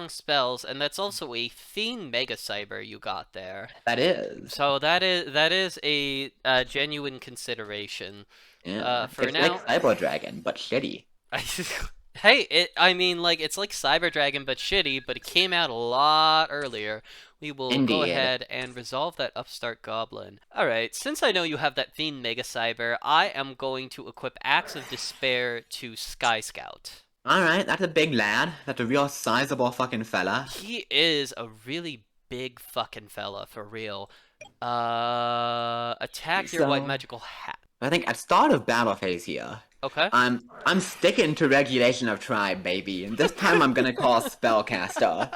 spells, and that's also a Fiend Mega Cyber you got there. That is. So that is a genuine consideration. Yeah. For It's like now, Cyber Dragon, but shitty. hey, I mean, like it's like Cyber Dragon but shitty, but it came out a lot earlier. We will go Indeed. ahead and resolve that upstart goblin. All right, since I know you have that Fiend Mega Cyber, I am going to equip Axe of Despair to Sky Scout. Alright, that's a big lad. That's a real sizable fucking fella. He is a really big fucking fella for real. Attack your white So, magical hat. I think at start of battle phase here, Okay. I'm sticking to regulation of tribe, baby. And this time I'm gonna call spellcaster.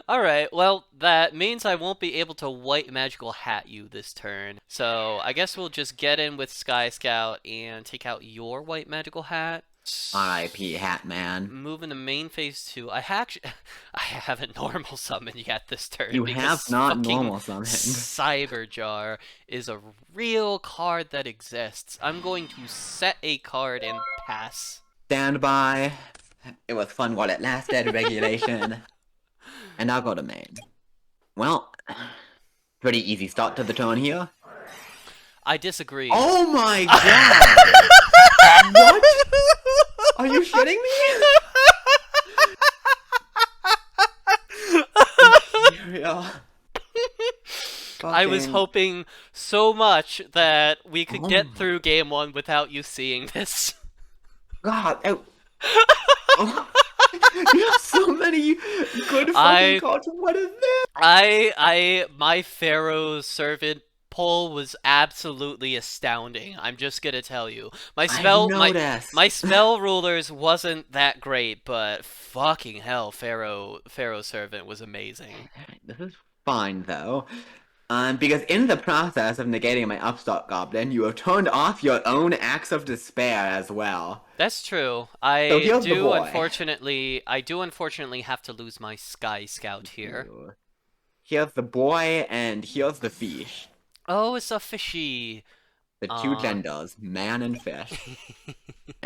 Alright, well, that means I won't be able to white magical hat you this turn. So I guess we'll just get in with Sky Scout and take out your white magical hat. R.I.P. Hatman. Moving to main phase 2. I haven't normal summoned yet this turn You have because not fucking normal summoned. Cyberjar is a real card that exists. I'm going to set a card and pass. Stand by. It was fun while it lasted, regulation. And I'll go to main. Well, pretty easy start to the turn here. I disagree. Oh my god! What? Are you shitting me? Imperial. I was Fucking. hoping so much that we could Oh get my through game 1 without you seeing this. god. Oh. You have so many good fucking I cards. What is this? my Pharaoh servant pull was absolutely astounding. I'm just gonna tell you. I've My noticed. spell rulers wasn't that great, but fucking hell, Pharaoh servant was amazing. This is fine though. Because in the process of negating my upstart goblin, you have turned off your own acts of despair as well. That's true. So here's the boy. I do unfortunately have to lose my Sky Scout here. Ooh. Here's the boy, and here's the fish. Oh, it's a fishy. The two Uh genders, man and fish.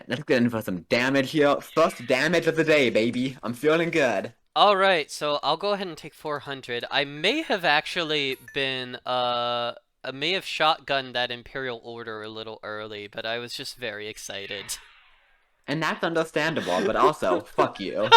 Let's get in for some damage here. First damage of the day, baby. I'm feeling good. All right, so I'll go ahead and take 400. I may have actually been I may have shotgunned that Imperial Order a little early, but I was just very excited. And that's understandable, but also, fuck you.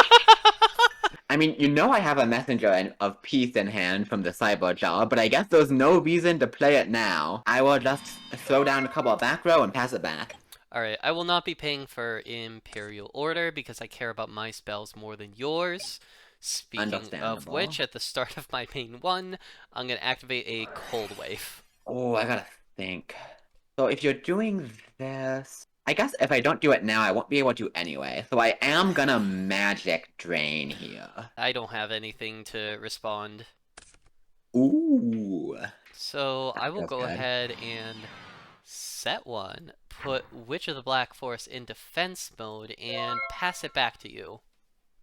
I mean, you know I have a messenger of peace in hand from the cyber jar, but I guess there's no reason to play it now. I will just throw down a couple of back row and pass it back. All right, I will not be paying for Imperial Order because I care about my spells more than yours. Speaking of Understandable. which, at the start of my main one, I'm going to activate a Cold Wave. Oh, I gotta think. So if you're doing this... I guess if I don't do it now, I won't be able to anyway. So I am gonna magic drain here. I don't have anything to respond. Ooh. So I That will feels go good. ahead and Set 1. Put Witch of the Black Forest in defense mode and pass it back to you.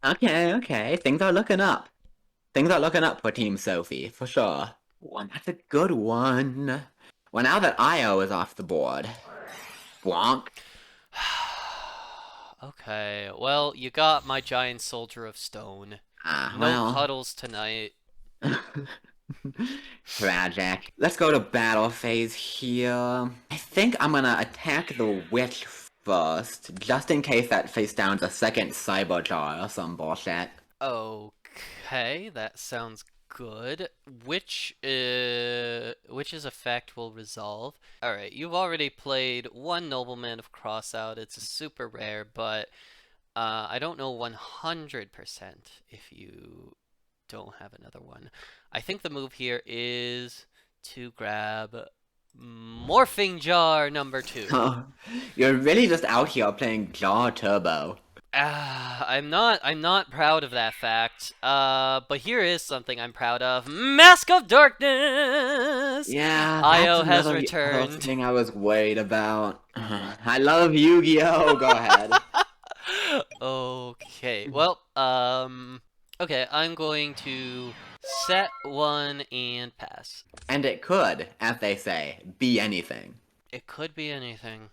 Okay, okay. Things are looking up. Things are looking up for Team Sophie, for sure. One, that's a good one. Well, now that Io is off the board. Blanc. Okay, well, you got my giant soldier of stone. Ah, No well. cuddles tonight. Tragic. Let's go to battle phase here. I think I'm gonna attack the witch first, just in case that face down's a second cyberjar or some bullshit. Okay, that sounds good. Which's effect will resolve. Alright, you've already played one Nobleman of Crossout. It's a super rare, but I don't know 100% if you don't have another one. I think the move here is to grab Morphing Jar number 2. You're really just out here playing Jar Turbo. I'm not proud of that fact. But here is something I'm proud of. Mask of Darkness! Yeah, that's Io has another returned. thing I was worried about. I love Yu-Gi-Oh! Go ahead. Okay, well, okay, I'm going to set 1 and pass. And it could, as they say, be anything. It could be anything.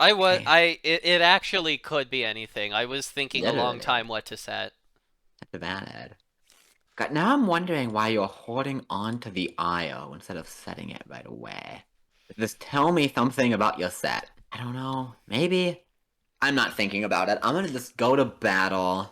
Okay, It actually could be anything. I was thinking a long literally. time what to set. That's bad. God, now I'm wondering why you're holding on to the IO instead of setting it right away. Just tell me something about your set. I don't know. Maybe? I'm not thinking about it. I'm gonna just go to battle.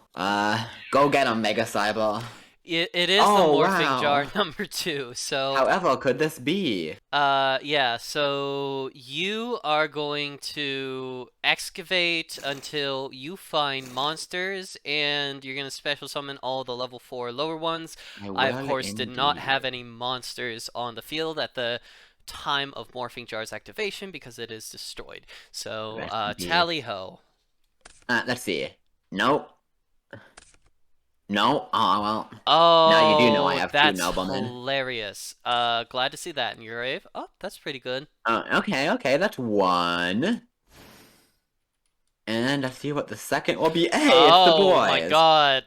Go get a Mega Cyber. It is the Oh, morphing jar wow. number 2. So, However could this be? yeah, so you are going to excavate until you find monsters, and you're going to special summon all the level 4 lower ones. I I, of will course, did not have indeed. any monsters on the field at the time of morphing jar's activation because it is destroyed. So, Rest in peace. tally ho. Let's see. Nope. No? Oh, well. Now you do know I Oh, have two that's noblemen. hilarious. Glad to see that in your rave. Oh, that's pretty good. Okay, that's one. And let's see what the second will be. Hey, it's the Oh my boys! god.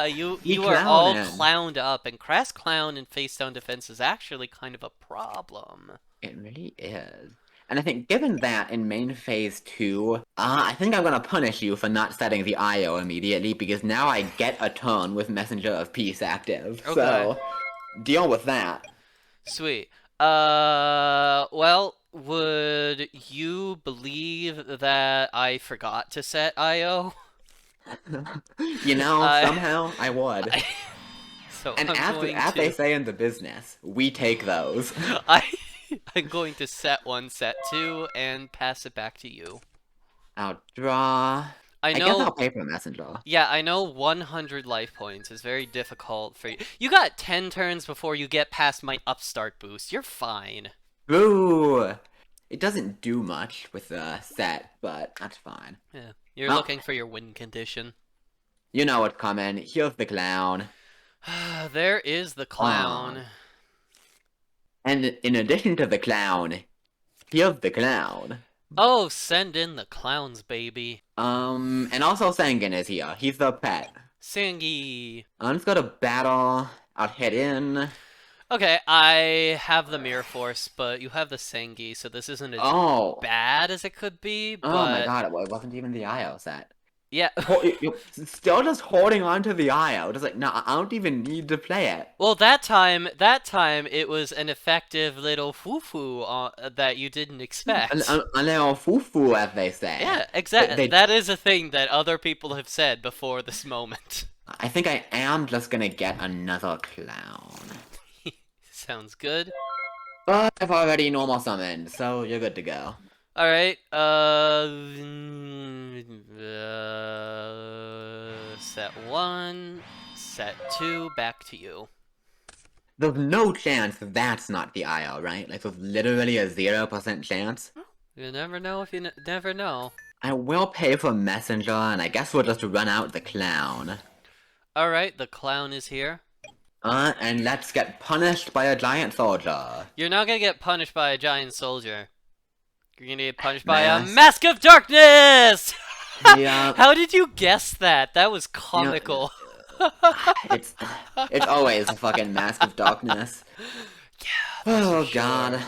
You He you are all clowning. clowned up, and Crass Clown and face down defense is actually kind of a problem. It really is. And I think given that in main phase 2, I think I'm gonna punish you for not setting the IO immediately because now I get a turn with Messenger of Peace active. Okay, So, deal with that. sweet. Well, would you believe that I forgot to set IO? You know, I, somehow I would. I so And I'm going as they to say in the business, we take those. I I'm going to set 1, set 2, and pass it back to you. I'll draw. I I guess I'll know pay for Messenger. Yeah, I know 100 life points is very difficult for you. You got 10 turns before you get past my upstart boost. You're fine. Boo! It doesn't do much with the set, but that's fine. Yeah, you're Well, looking for your win condition. you know what's coming. Here's the clown. There is the clown. And in addition to the clown, here's the clown. Oh, send in the clowns, baby. And also Sangan is here. He's the pet. Sangi. Let's go to battle. I'll head in. Okay, I have the Mirror Force, but you have the Sangi, so this isn't as Oh. bad as it could be, Oh my but god, it wasn't even the IO set. yeah. You're still just holding on to the IO. Just like, no, I don't even need to play it. Well, that time it was an effective little foo-foo that you didn't expect. A little foo-foo, as they say. Yeah, exactly. They, That is a thing that other people have said before this moment. I think I am just gonna get another clown. Sounds good. But I've already normal summoned, so you're good to go. All right. Set 1, set 2, back to you. There's no chance that's not the IO, right? Like, there's literally a 0% chance. You never know if you never know. I will pay for Messenger, and I guess we'll just run out the clown. All right, the clown is here. And let's get punished by a giant soldier. You're not gonna get punished by a giant soldier. You're gonna get punished by a Mask. mask of darkness! Yeah, How did you guess that? That was you know, comical. it's it's always a fucking mask of darkness. Yeah, that's for Oh god, sure.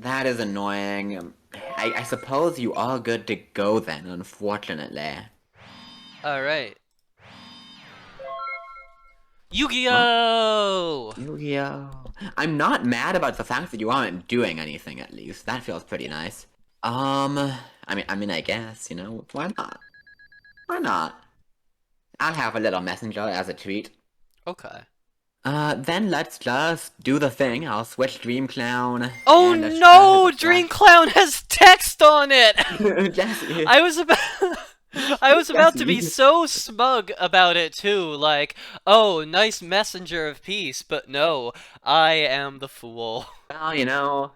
that is annoying. I suppose you are good to go then, unfortunately. Alright. Well, Yu-Gi-Oh! Yu-Gi-Oh! I'm not mad about the fact that you aren't doing anything, at least. That feels pretty nice. I guess, why not? Why not? I'll have a little messenger as a treat. Okay. Then let's just do the thing. I'll switch Dream Clown, Oh and let's turn to the no! Dream flash. Clown has text on it! Jesse, I was about I was about to be Jesse. so smug about it too, like, oh, nice messenger of peace, but no, I am the fool. Well,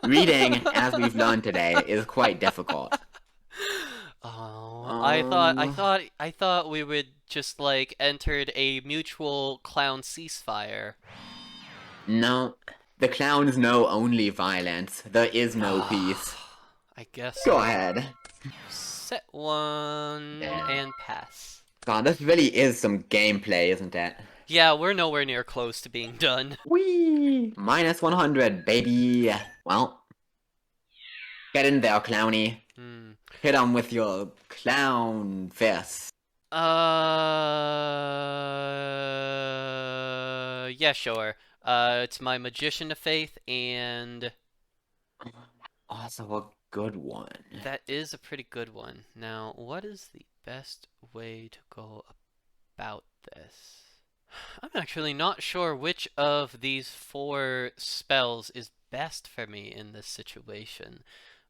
reading, as we've learned today, is quite difficult. Oh, Um, I thought we would just like entered a mutual clown ceasefire. no. The clowns know only violence. There is no peace. I guess Go so. ahead. Set one Yeah. and pass. God, this really is some gameplay, isn't it? Yeah, we're nowhere near close to being done. Whee! Minus 100, baby. Well, get in there, clowny. Hmm. Hit him with your clown fist. Yeah, sure. It's my Magician of Faith, and Also a good one. that is a pretty good one. Now, what is the best way to go about this? I'm actually not sure which of these four spells is best for me in this situation.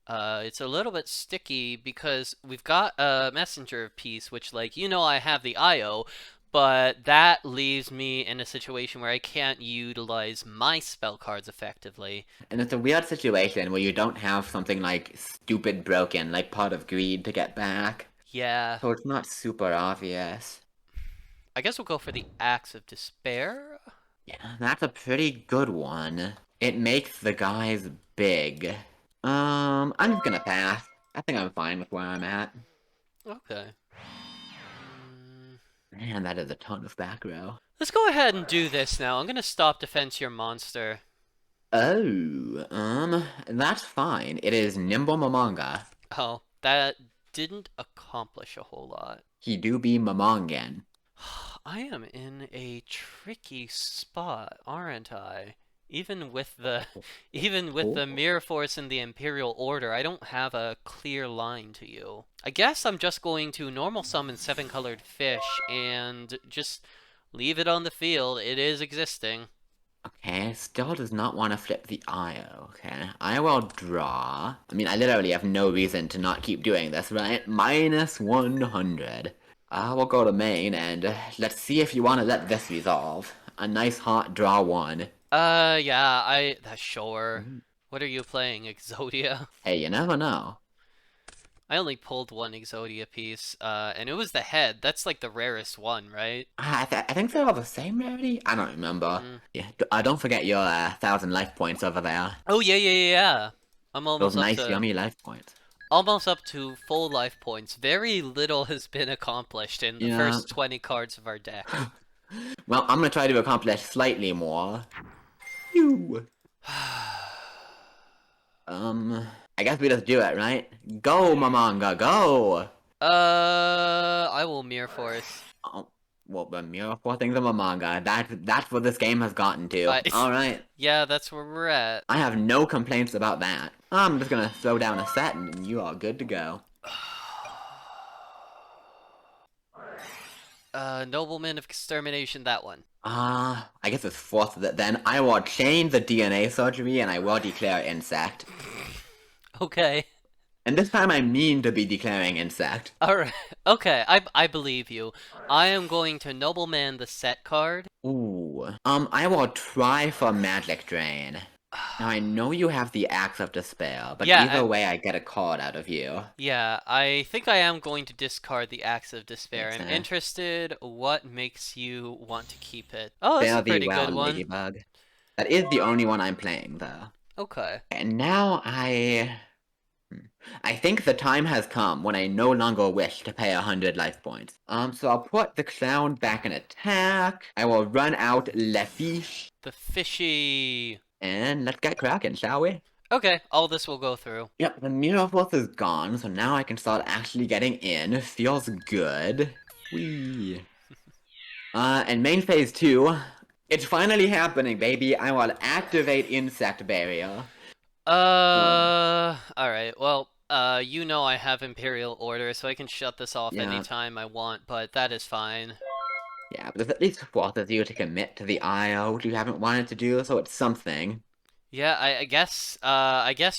It's a little bit sticky because we've got a Messenger of Peace, which, like, I have the IO, but that leaves me in a situation where I can't utilize my spell cards effectively. And it's a weird situation where you don't have something like stupid broken, like Pot of Greed to get back. Yeah, So it's not super obvious. I guess we'll go for the Axe of Despair. Yeah, that's a pretty good one. It makes the guys big. I'm just gonna pass. I think I'm fine with where I'm at. Okay. Mm, Man, that is a ton of back row. let's go ahead and do this now. I'm gonna stop defense your monster. Oh, that's fine. It is Nimble Mamanga. Oh, that didn't accomplish a whole lot. He do be Mamangan. I am in a tricky spot, aren't I? Even with the even with Oh. the Mirror Force and the Imperial Order, I don't have a clear line to you. I guess I'm just going to normal summon seven colored fish and just leave it on the field. It is existing. Okay, still does not want to flip the IO. Okay, I will draw. I mean, I literally have no reason to not keep doing this, right? Minus 100. I will go to main and let's see if you want to let this resolve. A nice hot draw one. Yeah, that's sure. Mhm. What are you playing, Exodia? Hey, you never know. I only pulled one Exodia piece, and it was the head. That's like the rarest one, right? I think they're all the same rarity? I don't remember. Mm. Yeah, don't forget your 1,000 life points over there. Oh yeah. I'm Those nice, yummy life points. almost up to full life points. Very little has been accomplished in the Yeah. first 20 cards of our deck. Well, I'm gonna try to accomplish slightly more. You. I guess we just do it, right? Go, Mamanga, go! I will Mirror Force. Oh, well, the mirror forcing the Mamanga. That's what this game has gotten to. I, Alright. yeah, that's where we're at. I have no complaints about that. I'm just gonna throw down a set and you are good to go. Nobleman of Extermination, that one. I guess it's fourth of it then. I will change the DNA surgery and I will declare insect. Okay. And this time I mean to be declaring insect. Alright. Okay, I believe you. I am going to Nobleman the set card. Ooh. I will try for Magic Drain. Now I know you have the Axe of Despair, but Yeah, either way I get a card out of you. Yeah, I think I am going to discard the Axe of Despair. Makes I'm sense. interested what makes you want to keep it. Oh, that's Fare a thee pretty well, good one. Ladybug. That is the only one I'm playing, though. Okay. And now I think the time has come when I no longer wish to pay 100 life points. So I'll put the clown back in attack. I will run out Le Fiche. The fishy. And let's get cracking, shall we? Okay, all this will go through. Yep, the mirror force is gone, so now I can start actually getting in. Feels good. Whee. And main phase 2. It's finally happening, baby. I will activate Insect Barrier. Alright, well, you know I have Imperial Order, so I can shut this off Yeah, anytime I want, but that is fine. yeah, but this at least forces you to commit to the IO, which you haven't wanted to do, so it's something. Yeah, I guess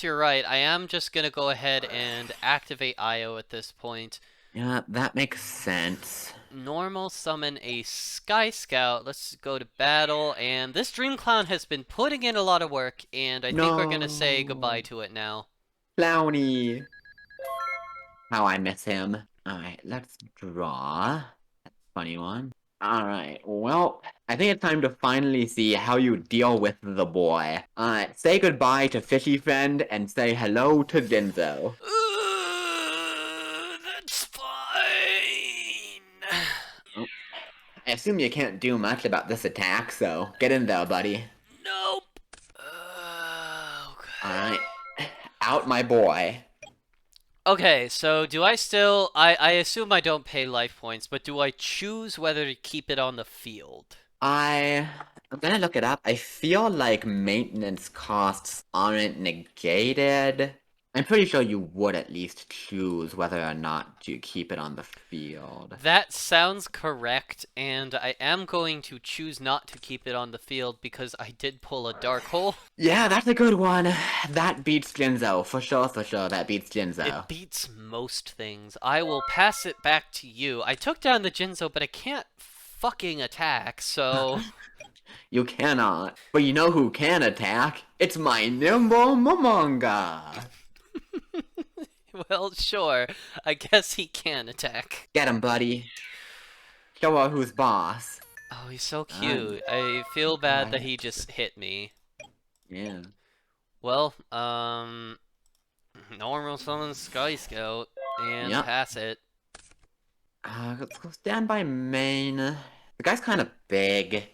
you're right. I am just gonna go ahead and activate IO at this point. Yeah, that makes sense. Normal summon a Sky Scout. Let's go to battle, and this Dream Clown has been putting in a lot of work, and I think we're gonna say goodbye No! to it now. Clowny! How I miss him. Alright, let's draw. Funny one. Alright, well, I think it's time to finally see how you deal with the boy. Say goodbye to Fishy Friend and say hello to Jinzo. That's fine. Oh, I assume you can't do much about this attack, so get in there, buddy. Nope. Alright, out my boy. Okay, so do I still... I assume I don't pay life points, but do I choose whether to keep it on the field? I'm gonna look it up. I feel like maintenance costs aren't negated. I'm pretty sure you would at least choose whether or not to keep it on the field. That sounds correct, and I am going to choose not to keep it on the field because I did pull a dark hole. Yeah, that's a good one. That beats Jinzo. For sure, that beats Jinzo. It beats most things. I will pass it back to you. I took down the Jinzo, but I can't fucking attack, so... You cannot. But you know who can attack? It's my nimble Momonga. Well, sure. I guess he can attack. Get him, buddy. Show her who's boss. Oh, he's so cute. I feel bad that he Right. just hit me. Yeah. Well, normal summon Sky Scout and Yep. pass it. Let's go stand by main. The guy's kind of big.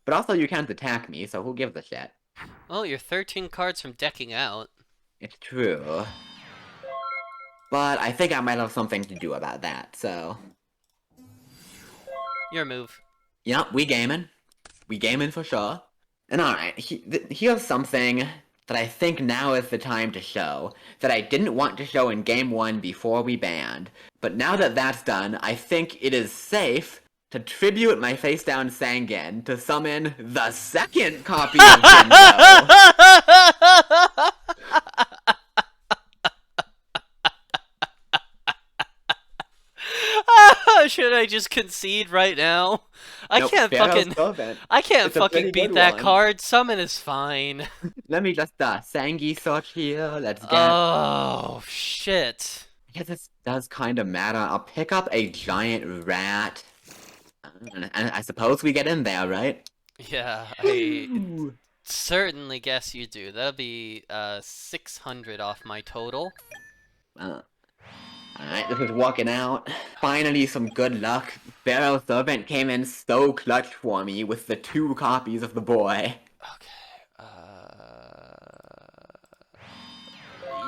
But also you can't attack me, so who gives a shit? Well, you're 13 cards from decking out. It's true. But I think I might have something to do about that, so... Your move. Yep, we gaming. We gaming for sure. And alright, here's something that I think now is the time to show, that I didn't want to show in Game 1 before we banned. But now that that's done, I think it is safe to tribute my face down Sangan to summon the second copy of Jinzo. Should I just concede right now? I Nope, can't Pharaoh's fucking... Servant. I can't It's a fucking pretty beat good that one. card. Summon is fine. Let me just Sangi search here. Let's get. Oh, shit. I guess this does kind of matter. I'll pick up a giant rat. And I suppose we get in there, right? Yeah, I Ooh. certainly guess you do. That'll be 600 off my total. Alright, this is working out. Finally, some good luck. Pharaoh's Servant came in so clutch for me with the 2 copies of the boy. Okay,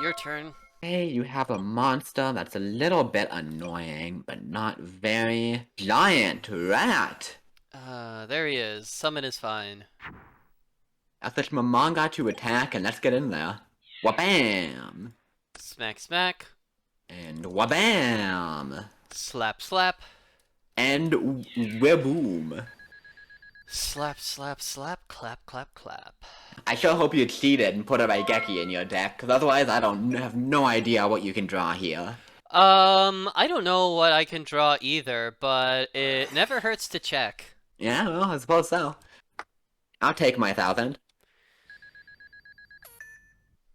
your turn. Hey, you have a monster that's a little bit annoying, but not very. Giant rat! There he is. Summon is fine. I'll switch my manga to attack and let's get in there. Wabam! Smack, smack. And wabam! Slap, slap. And waboom! Slap, slap, slap. Clap, clap, clap. I sure hope you cheated and put a Raigeki in your deck, because otherwise I have no idea what you can draw here. I don't know what I can draw either, but it never hurts to check. Yeah, well, I suppose so. I'll take my 1,000.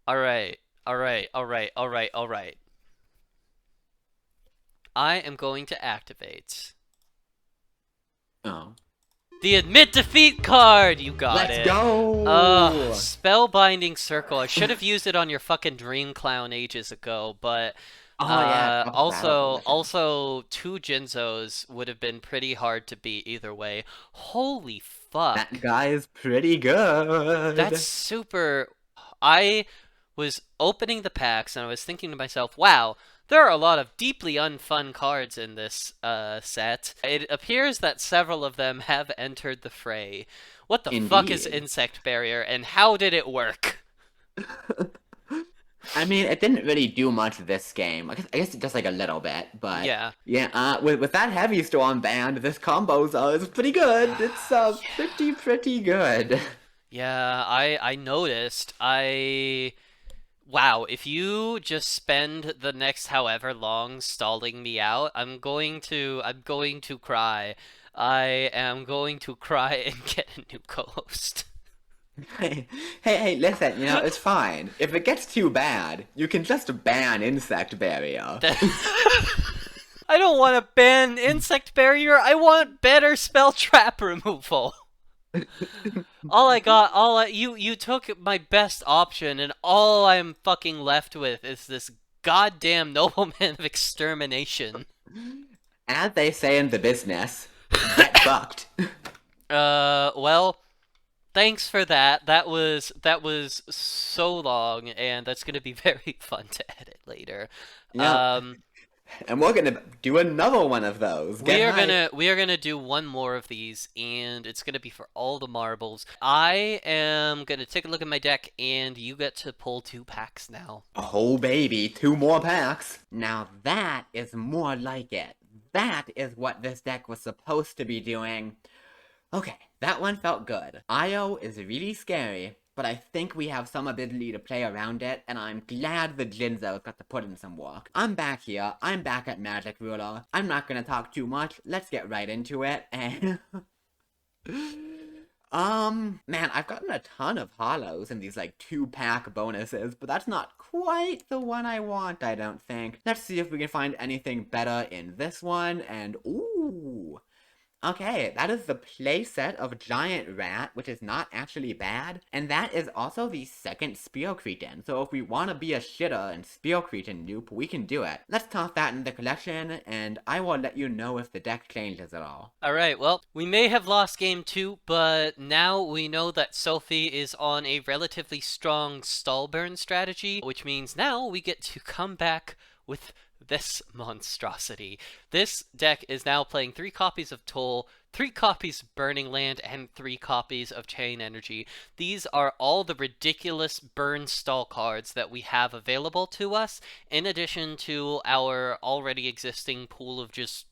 Alright, alright, alright, alright, alright. I am going to activate. Oh. The admit defeat card! You got Let's it. go! Spellbinding Circle. I should have used it on your fucking Dream Clown ages ago, but Oh yeah, top of battle position. also two Jinzos would have been pretty hard to beat either way. Holy fuck. That guy is pretty That's good. super. I was opening the packs and I was thinking to myself, wow, there are a lot of deeply unfun cards in this set. It appears that several of them have entered the fray. What the fuck is Indeed. Insect Barrier and how did it work? I mean, it didn't really do much this game. I guess just like a little bit, but Yeah. yeah. With that heavy storm band, this combo's is pretty good. It's Yeah. pretty good. Yeah, I noticed. Wow, if you just spend the next however long stalling me out, I'm going to cry. I am going to cry and get a new co-host. Hey, listen. You know it's fine. If it gets too bad, you can just ban insect barrier. I don't want to ban insect barrier. I want better spell trap removal. You took my best option, and all I'm fucking left with is this goddamn nobleman of extermination. As they say in the business, get fucked. Well, thanks for that. That was so long, and that's gonna be very fun to edit later. Yep. Um, And we're gonna do another one of those. Get We are hype. gonna we are gonna do one more of these, and it's gonna be for all the marbles. I am gonna take a look at my deck, and you get to pull 2 packs now. Oh baby, 2 more packs. Now that is more like it. That is what this deck was supposed to be doing. Okay, that one felt good. Io is really scary, but I think we have some ability to play around it, and I'm glad the Jinzo's got to put in some work. I'm back here. I'm back at Magic Ruler. I'm not gonna talk too much. Let's get right into it, and... man, I've gotten a ton of hollows in these, like, 2-pack bonuses, but that's not quite the one I want, I don't think. Let's see if we can find anything better in this one, and ooh... Okay, that is the playset of Giant Rat, which is not actually bad, and that is also the second Spear Cretin, so if we want to be a shitter and Spear Cretin dupe, we can do it. Let's toss that in the collection, and I will let you know if the deck changes at all. Alright, well, we may have lost game 2, but now we know that Sophie is on a relatively strong stall burn strategy, which means now we get to come back with this monstrosity. This deck is now playing 3 copies of Toll, 3 copies of Burning Land, and 3 copies of Chain Energy. These are all the ridiculous burn stall cards that we have available to us, in addition to our already existing pool of just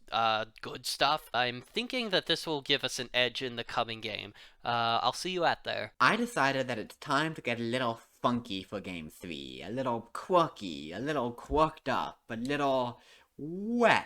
good stuff. I'm thinking that this will give us an edge in the coming game. I'll see you at there. I decided that it's time to get a little funky for game 3. A little quirky, a little quirked up, a little wet.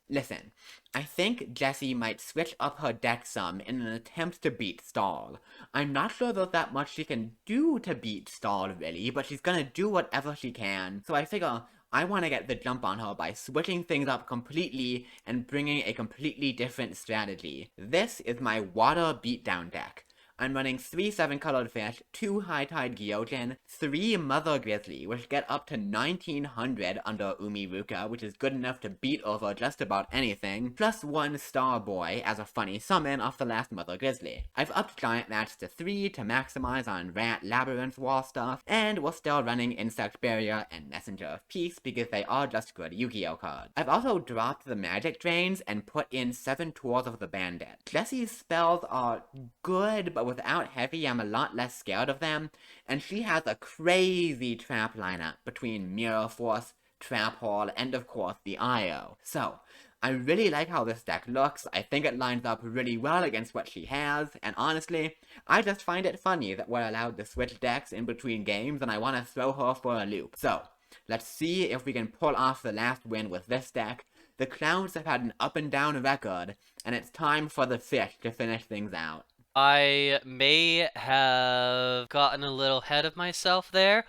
Listen, I think Jessie might switch up her deck some in an attempt to beat Stall. I'm not sure there's that much she can do to beat Stall, really, but she's gonna do whatever she can. So I figure I want to get the jump on her by switching things up completely and bringing a completely different strategy. This is my water beatdown deck. I'm running 3 7-colored fish, 2 High Tide Gyojin, 3 Mother Grizzly, which get up to 1900 under Umiruka, which is good enough to beat over just about anything, plus 1 Star Boy as a funny summon off the last Mother Grizzly. I've upped Giant Rats to 3 to maximize on Rat Labyrinth Wall stuff, and we're still running Insect Barrier and Messenger of Peace because they are just good Yu-Gi-Oh cards. I've also dropped the Magic Drains and put in 7 Tours of the Bandit. Jessie's spells are good, but without Heavy, I'm a lot less scared of them, and she has a crazy trap lineup between Mirror Force, Trap Hole, and of course the IO. So, I really like how this deck looks. I think it lines up really well against what she has, and honestly, I just find it funny that we're allowed to switch decks in between games, and I want to throw her for a loop. So, let's see if we can pull off the last win with this deck. The Clowns have had an up and down record, and it's time for the fish to finish things out. I may have gotten a little ahead of myself there,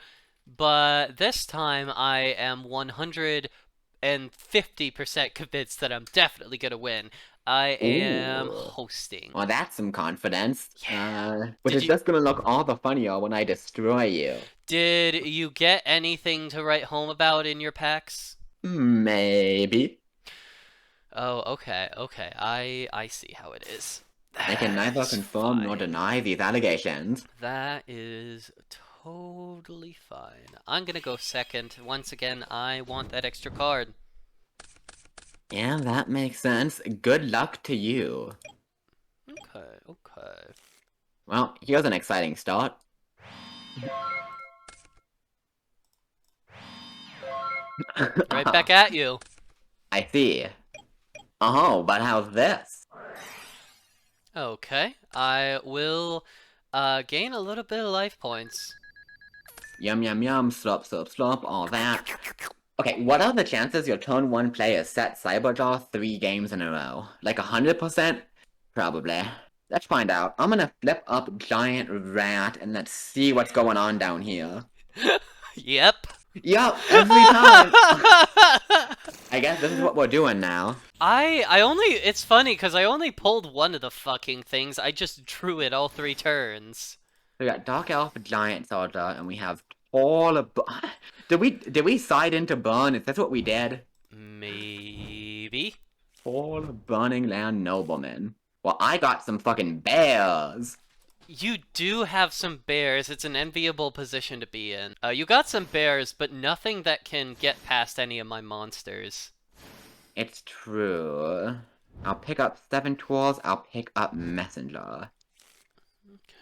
but this time I am 100% and 50% convinced that I'm definitely gonna win. I am Ooh. hosting. Well, that's some confidence. Yeah. Which is just gonna look all the funnier when I destroy you. Did you get anything to write home about in your packs? Maybe. Oh, okay, okay. I see how it is. I can neither That's confirm nor fine. deny these allegations. That is totally fine. I'm gonna go second. Once again, I want that extra card. Yeah, that makes sense. Good luck to you. Okay, okay. Well, here's an exciting start. Right back at you. I see. Oh, but how's this? Okay, I will gain a little bit of life points. Yum yum yum, slop slop slop, all that. Okay, what are the chances your turn 1 player set Cyberjaw 3 games in a row? Like 100%? Probably. Let's find out. I'm gonna flip up Giant Rat and let's see what's going on down here. Yep. Yup, every time! I guess this is what we're doing now. I only it's funny because I only pulled one of the fucking things. I just drew it all 3 turns. We got Dark Elf, Giant Soldier, and we have all of. Did we side into Burn? Is that what we did? Maybe. All Burning Land Noblemen. Well, I got some fucking bears. You do have some bears. It's an enviable position to be in. You got some bears, but nothing that can get past any of my monsters. It's true. I'll pick up 7 tools. I'll pick up Messenger.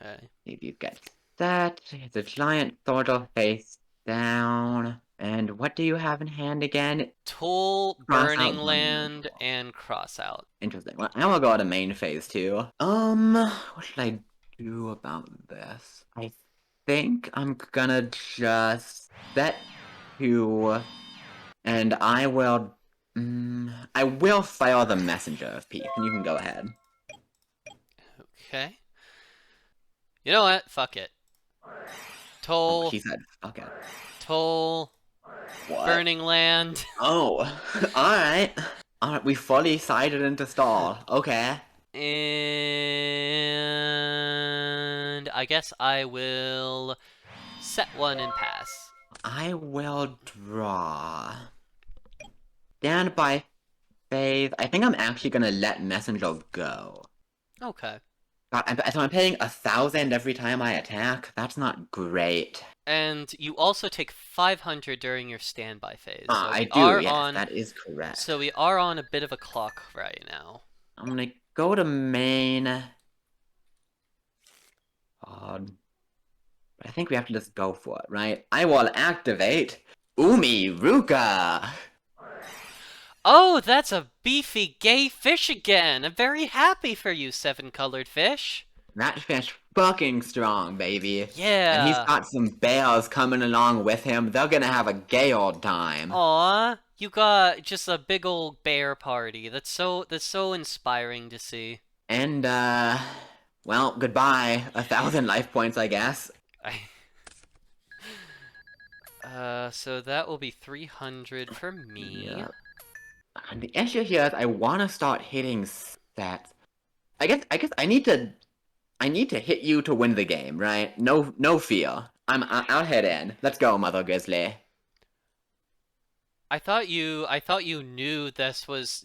Okay. Maybe you get that. It's a giant soldier face down. And what do you have in hand again? Toll, Cross Burning out Burning Land. Land, and Cross Out. Interesting. Well, I will go to main phase 2. What should I do about this? I think I'm gonna just set 2, and I will fire the messenger of peace, and you can go ahead. Okay. You know what? Fuck it. Oh, Toll, she said, fuck it. Toll, What? Burning Land. Oh, alright. Alright, we fully sided into stall. Okay. And I guess I will set one and pass. I will draw. Stand by phase. I think I'm actually gonna let messenger go. Okay. God, so I'm paying 1,000 every time I attack? That's not great. And you also take 500 during your standby phase. So I we do, are yes, on that is correct. so we are on a bit of a clock right now. I'm gonna go to main. But I think we have to just go for it, right? I will activate Umi Ruka! Oh, that's a beefy gay fish again. I'm very happy for you, 7-colored fish. That fish fucking strong, baby. And he's Yeah. got some bears coming along with him. They're gonna have a gay old time. Aw, you got just a big old bear party. That's so inspiring to see. And, well, goodbye. 1,000 life points, I guess. I so that will be 300 for me. Yeah. And the issue here is I want to start hitting stats. I guess I need to hit you to win the game, right? No fear. I'll head in. Let's go, Mother Grizzly. I thought you knew this was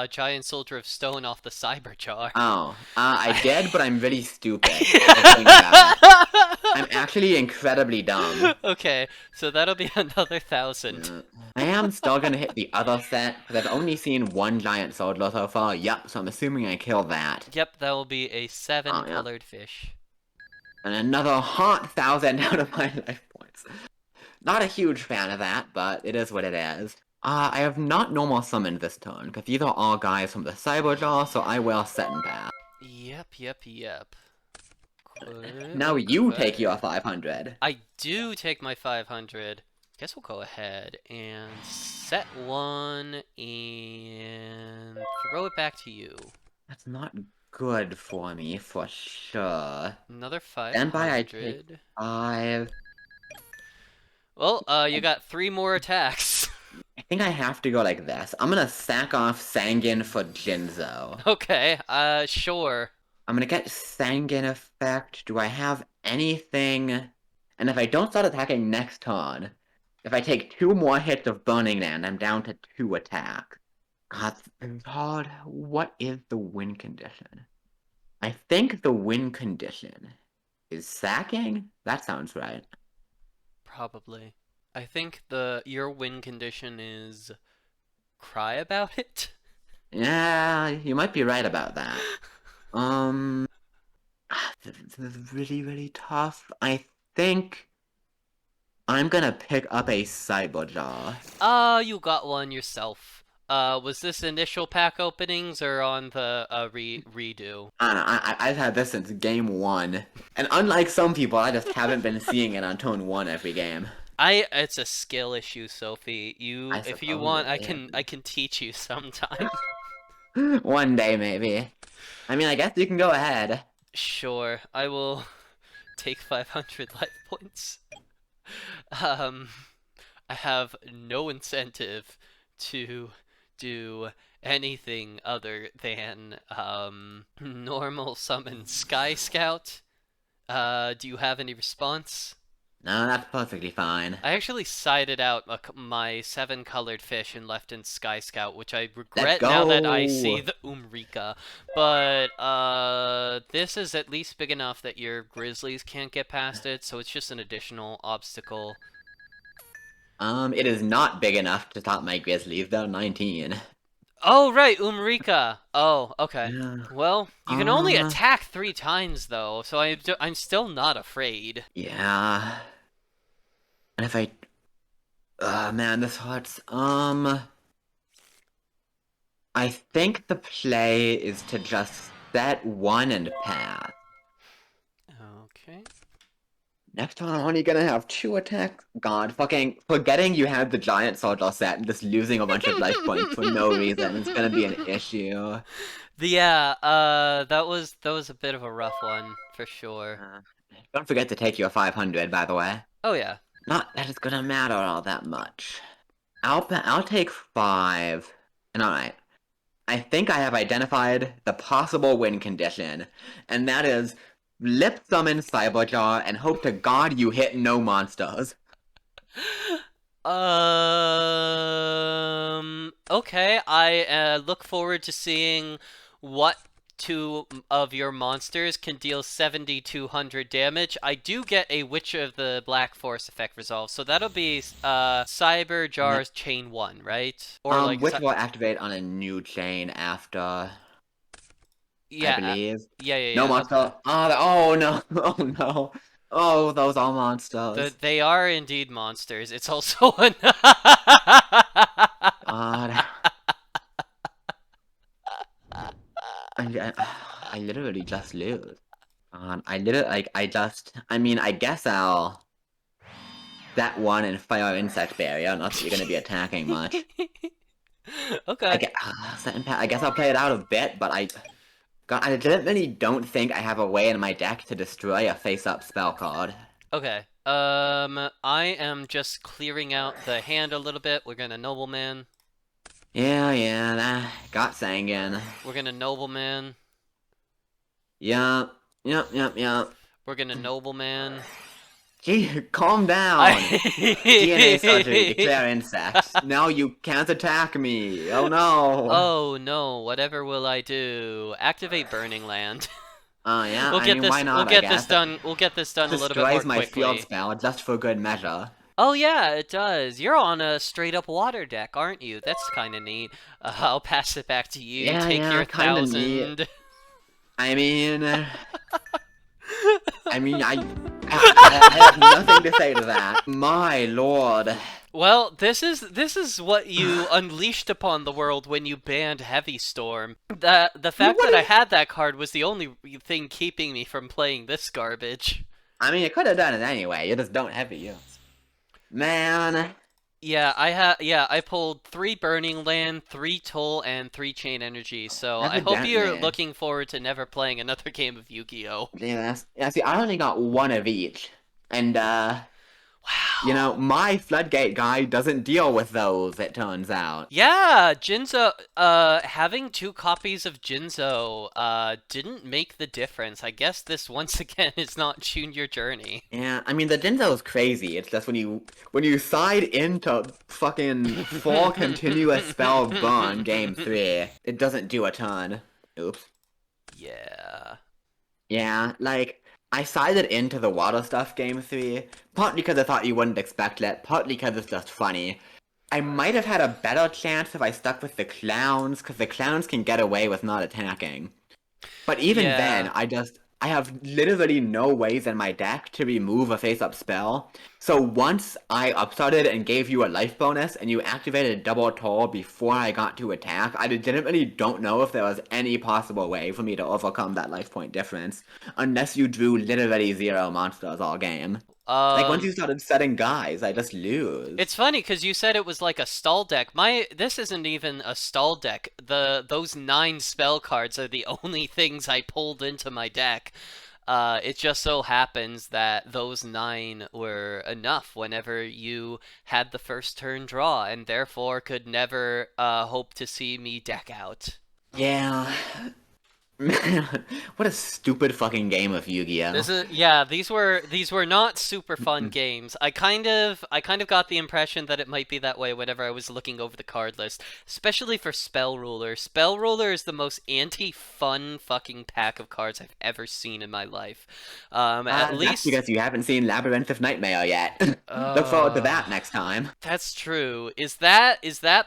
Giant Soldier of Stone off the Cyberjar. Oh, I did, but I'm really stupid. The thing about it. I'm actually incredibly dumb. Okay, so that'll be another 1,000. Yeah. I am still gonna hit the other set, because I've only seen one giant soldier so far. Yup, so I'm assuming I killed that. Yep, that will be a 7 Oh, yeah. colored fish. And another hot 1,000 out of my life points. Not a huge fan of that, but it is what it is. I have not normal summoned this turn, because these are all guys from the Cyberjaw, so I will set and pass. Yep. Now you take Okay. your 500. I do take my 500. Guess we'll go ahead and set one and throw it back to you. That's not good for me, for sure. Another Stand by, I take 500. 5. Well, you got 3 more attacks. think I have to go like this. I'm gonna sack off Sanguine for Jinzo. Okay, sure. I'm gonna get Sanguine effect. Do I have anything? And if I don't start attacking next turn, if I take 2 more hits of Burning Land, I'm down to 2 attack. God, what is the win condition? I think the win condition is sacking? That sounds right. Probably. I think your win condition is cry about it. Yeah, you might be right about that. Um, this is really, really tough. I think I'm gonna pick up a Cyberjaw. You got one yourself. Was this initial pack openings or on the redo? I don't know, I've had this since game 1. And unlike some people, I just haven't been seeing it on turn 1 every game. It's a skill issue, Sophie. I If you suppose want, it is. I can teach you sometime. One day, maybe. I mean, I guess you can go ahead. Sure, I will take 500 life points. Um, I have no incentive to do anything other than normal summon Sky Scout. Do you have any response? No, that's perfectly fine. I actually sided out my 7 colored fish and left in Sky Scout, which I Let's regret now that I see go! the Umrika. But this is at least big enough that your Grizzlies can't get past it, so it's just an additional obstacle. It is not big enough to stop my Grizzlies, though, 19. Oh, right, Umrika. Oh, okay. Yeah. Well, you can only attack 3 times, though, so I'm still not afraid. Yeah. And if I... man, this hurts. I think the play is to just set 1 and pass. Okay. Next time I'm only gonna have 2 attacks. God, fucking forgetting you had the giant soldier set and just losing a bunch of life points for no reason is gonna be an issue. Yeah, that was a bit of a rough one for sure. Uh, don't forget to take your 500, by the way. Oh yeah. Not that it's gonna matter all that much. I'll take 5. And alright. I think I have identified the possible win condition, and that is lip summon Cyberjaw and hope to God you hit no monsters. Okay, I look forward to seeing what 2 of your monsters can deal 7,200 damage. I do get a Witch of the Black Force effect resolve, so that'll be Cyber Jar's Chain 1, right? Or like Which will activate on a new chain after, I yeah, believe. No yeah. monster. Okay. Oh no! Oh no! Oh, those are monsters. They are indeed monsters. It's also an God. I literally just lose. I literally, like, I mean, I guess I'll that 1 and fire insect barrier, not that you're gonna be attacking much. Okay. I guess I'll play it out a bit, but God, I legitimately don't think I have a way in my deck to destroy a face-up spell card. Okay. I am just clearing out the hand a little bit. We're gonna Nobleman. Yeah, got Sanguine. We're gonna Nobleman. Yep. We're gonna Nobleman. Gee, calm down. DNA surgery, declare insects. Now you can't attack me. Oh no. Oh no, whatever will I do? Activate Burning Land. Yeah, We'll I get mean, this why not, we'll I get this guess. done. We'll get this done a little bit more Destroys my quickly. field spell just for good measure. Oh yeah, it does. You're on a straight up water deck, aren't you? That's kind of neat. I'll pass it back to you. Yeah, Take your kinda 1,000. neat. I mean, I have nothing to say to that. My lord. Well, this is what you unleashed upon the world when you banned Heavy Storm. The fact that I had that card was the only thing keeping me from playing this garbage. I mean, you could have done it anyway. You just don't have it use. Man. Yeah, I pulled 3 Burning Land, 3 Toll, and 3 Chain Energy. So I hope you're Evidently. looking forward to never playing another game of Yu-Gi-Oh. Yeah, see, I only got 1 of each. And, You know, Wow. my Floodgate guy doesn't deal with those, it turns out. Yeah, Jinzo, having two copies of Jinzo, didn't make the difference. I guess this once again is not Junior Journey. Yeah, I mean the Jinzo's crazy. It's just when you side into fucking 4 continuous spell burn game 3, it doesn't do a ton. Oops. Yeah. Yeah, like I sided into the water stuff game 3, partly because I thought you wouldn't expect it, partly because it's just funny. I might have had a better chance if I stuck with the clowns, because the clowns can get away with not attacking. But even Yeah. then, I have literally no ways in my deck to remove a face-up spell. So once I upstarted and gave you a life bonus and you activated double toll before I got to attack, I legitimately don't know if there was any possible way for me to overcome that life point difference, unless you drew literally 0 monsters all game. Like once Um, you started setting guys, I just lose. it's funny because you said it was like a stall deck. This isn't even a stall deck. Those 9 spell cards are the only things I pulled into my deck. It just so happens that those 9 were enough whenever you had the first turn draw, and therefore could never hope to see me deck out. Yeah. Man, what a stupid fucking game of Yu-Gi-Oh! Yeah, these were not super fun games. I kind of got the impression that it might be that way whenever I was looking over the card list, especially for Spell Ruler. Spell Ruler is the most anti-fun fucking pack of cards I've ever seen in my life. At That's least because you haven't seen Labyrinth of Nightmare yet. Look forward to uh that next time. that's true. Is that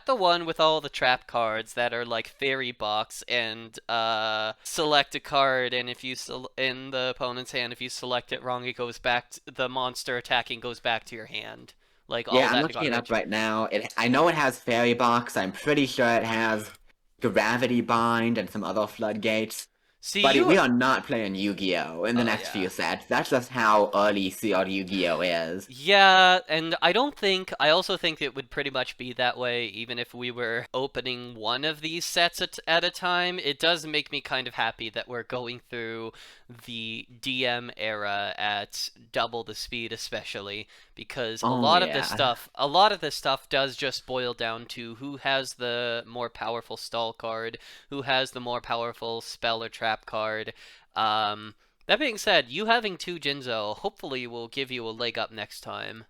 the one with all the trap cards that are like fairy box and select a card, and if you in the opponent's hand, if you select it wrong, it goes back the monster attacking goes back to your hand. Like all Yeah, I'm that looking it up garbage. right now. I know it has Fairy Box. I'm pretty sure it has Gravity Bind and some other floodgates. See But you we are not playing Yu-Gi-Oh! In the Oh next yeah. few sets. That's just how early CR Yu-Gi-Oh! Is. Yeah, and I also think it would pretty much be that way even if we were opening one of these sets at a time. It does make me kind of happy that we're going through the DM era at double the speed, especially because a Oh lot of this yeah. stuff, a lot of this stuff does just boil down to who has the more powerful stall card, who has the more powerful spell or trap card. That being said, you having 2 Jinzo hopefully will give you a leg up next time.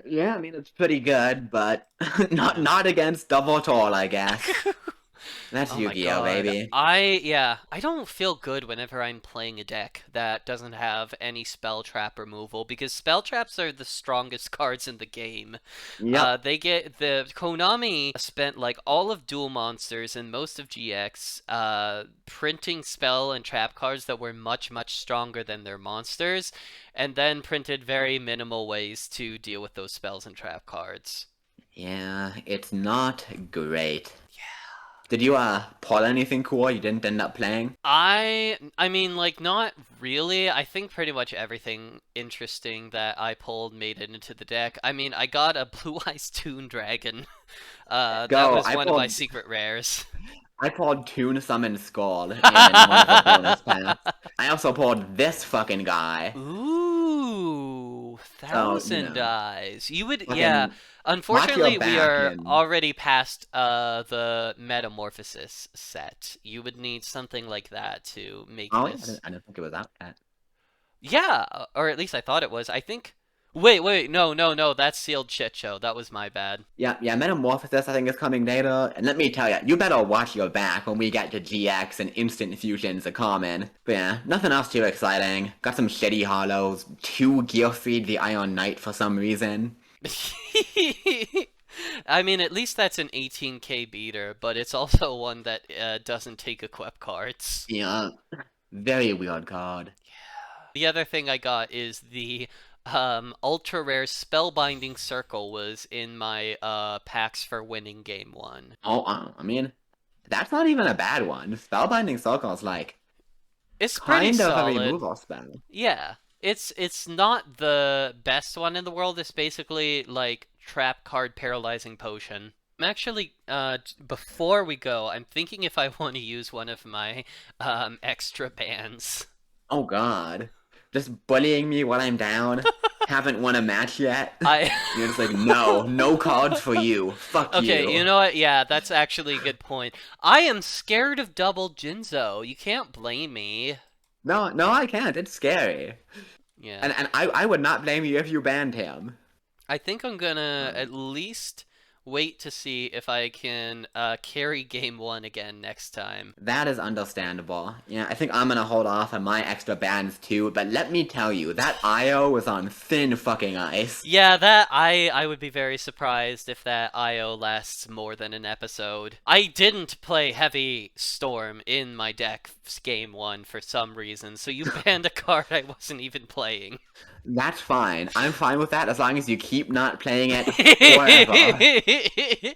Yeah, I mean it's pretty good, but not Yeah. not against Double Tall, I guess. That's Oh my Yu-Gi-Oh, god. baby. I don't feel good whenever I'm playing a deck that doesn't have any spell trap removal because spell traps are the strongest cards in the game. Yep. They get the Konami spent like all of Duel Monsters and most of GX printing spell and trap cards that were much much stronger than their monsters, and then printed very minimal ways to deal with those spells and trap cards. Yeah, it's not great. Did you pull anything cool you didn't end up playing? I mean, like, not really. I think pretty much everything interesting that I pulled made it into the deck. I mean, I got a Blue Eyes Toon Dragon. That Go. was one of my secret rares. I pulled Toon Summon Skull in one of the bonus packs. I also pulled this fucking guy. Ooh, So, Thousand Eyes. You would, yeah. fucking watch your Unfortunately, we back are and already past the Metamorphosis set. You would need something like that to make oh yeah, this. I didn't think it was out yet. Yeah, or at least I thought it was. I think. Wait, wait, no, no, no. That's Sealed Shit Show. That was my bad. Yeah, yeah, Metamorphosis I think is coming later, and let me tell you, you better watch your back when we get to GX and Instant Fusions are common. But yeah, nothing else too exciting. Got some shitty hollows, 2 Gearfried the Iron Knight for some reason. I mean, at least that's an 18k beater, but it's also one that doesn't take equip cards. Yeah, very weird card. The other thing I got is the ultra rare Spellbinding Circle was in my packs for winning game 1. Oh, I mean, that's not even a bad one. Spellbinding Circle is like It's pretty kind of a solid. removal spell. Yeah. It's not the best one in the world. It's basically like trap card paralyzing potion. I'm actually before we go, I'm thinking if I want to use one of my extra bans. Oh god. Just bullying me while I'm down. Haven't won a match yet. I You're just like, no, no cards for you. Fuck Okay, you you. know what? Yeah, that's actually a good point. I am scared of double Jinzo. You can't blame me. No, no, I can't. It's scary. Yeah. And I would not blame you if you banned him. I think I'm gonna Um, at least wait to see if I can carry game one again next time. That is understandable. Yeah, I think I'm gonna hold off on my extra bans too, but let me tell you, that IO was on thin fucking ice. Yeah, that I would be very surprised if that IO lasts more than an episode. I didn't play Heavy Storm in my deck game one for some reason, so you banned a card I wasn't even playing. That's fine. I'm fine with that as long as you keep not playing it forever.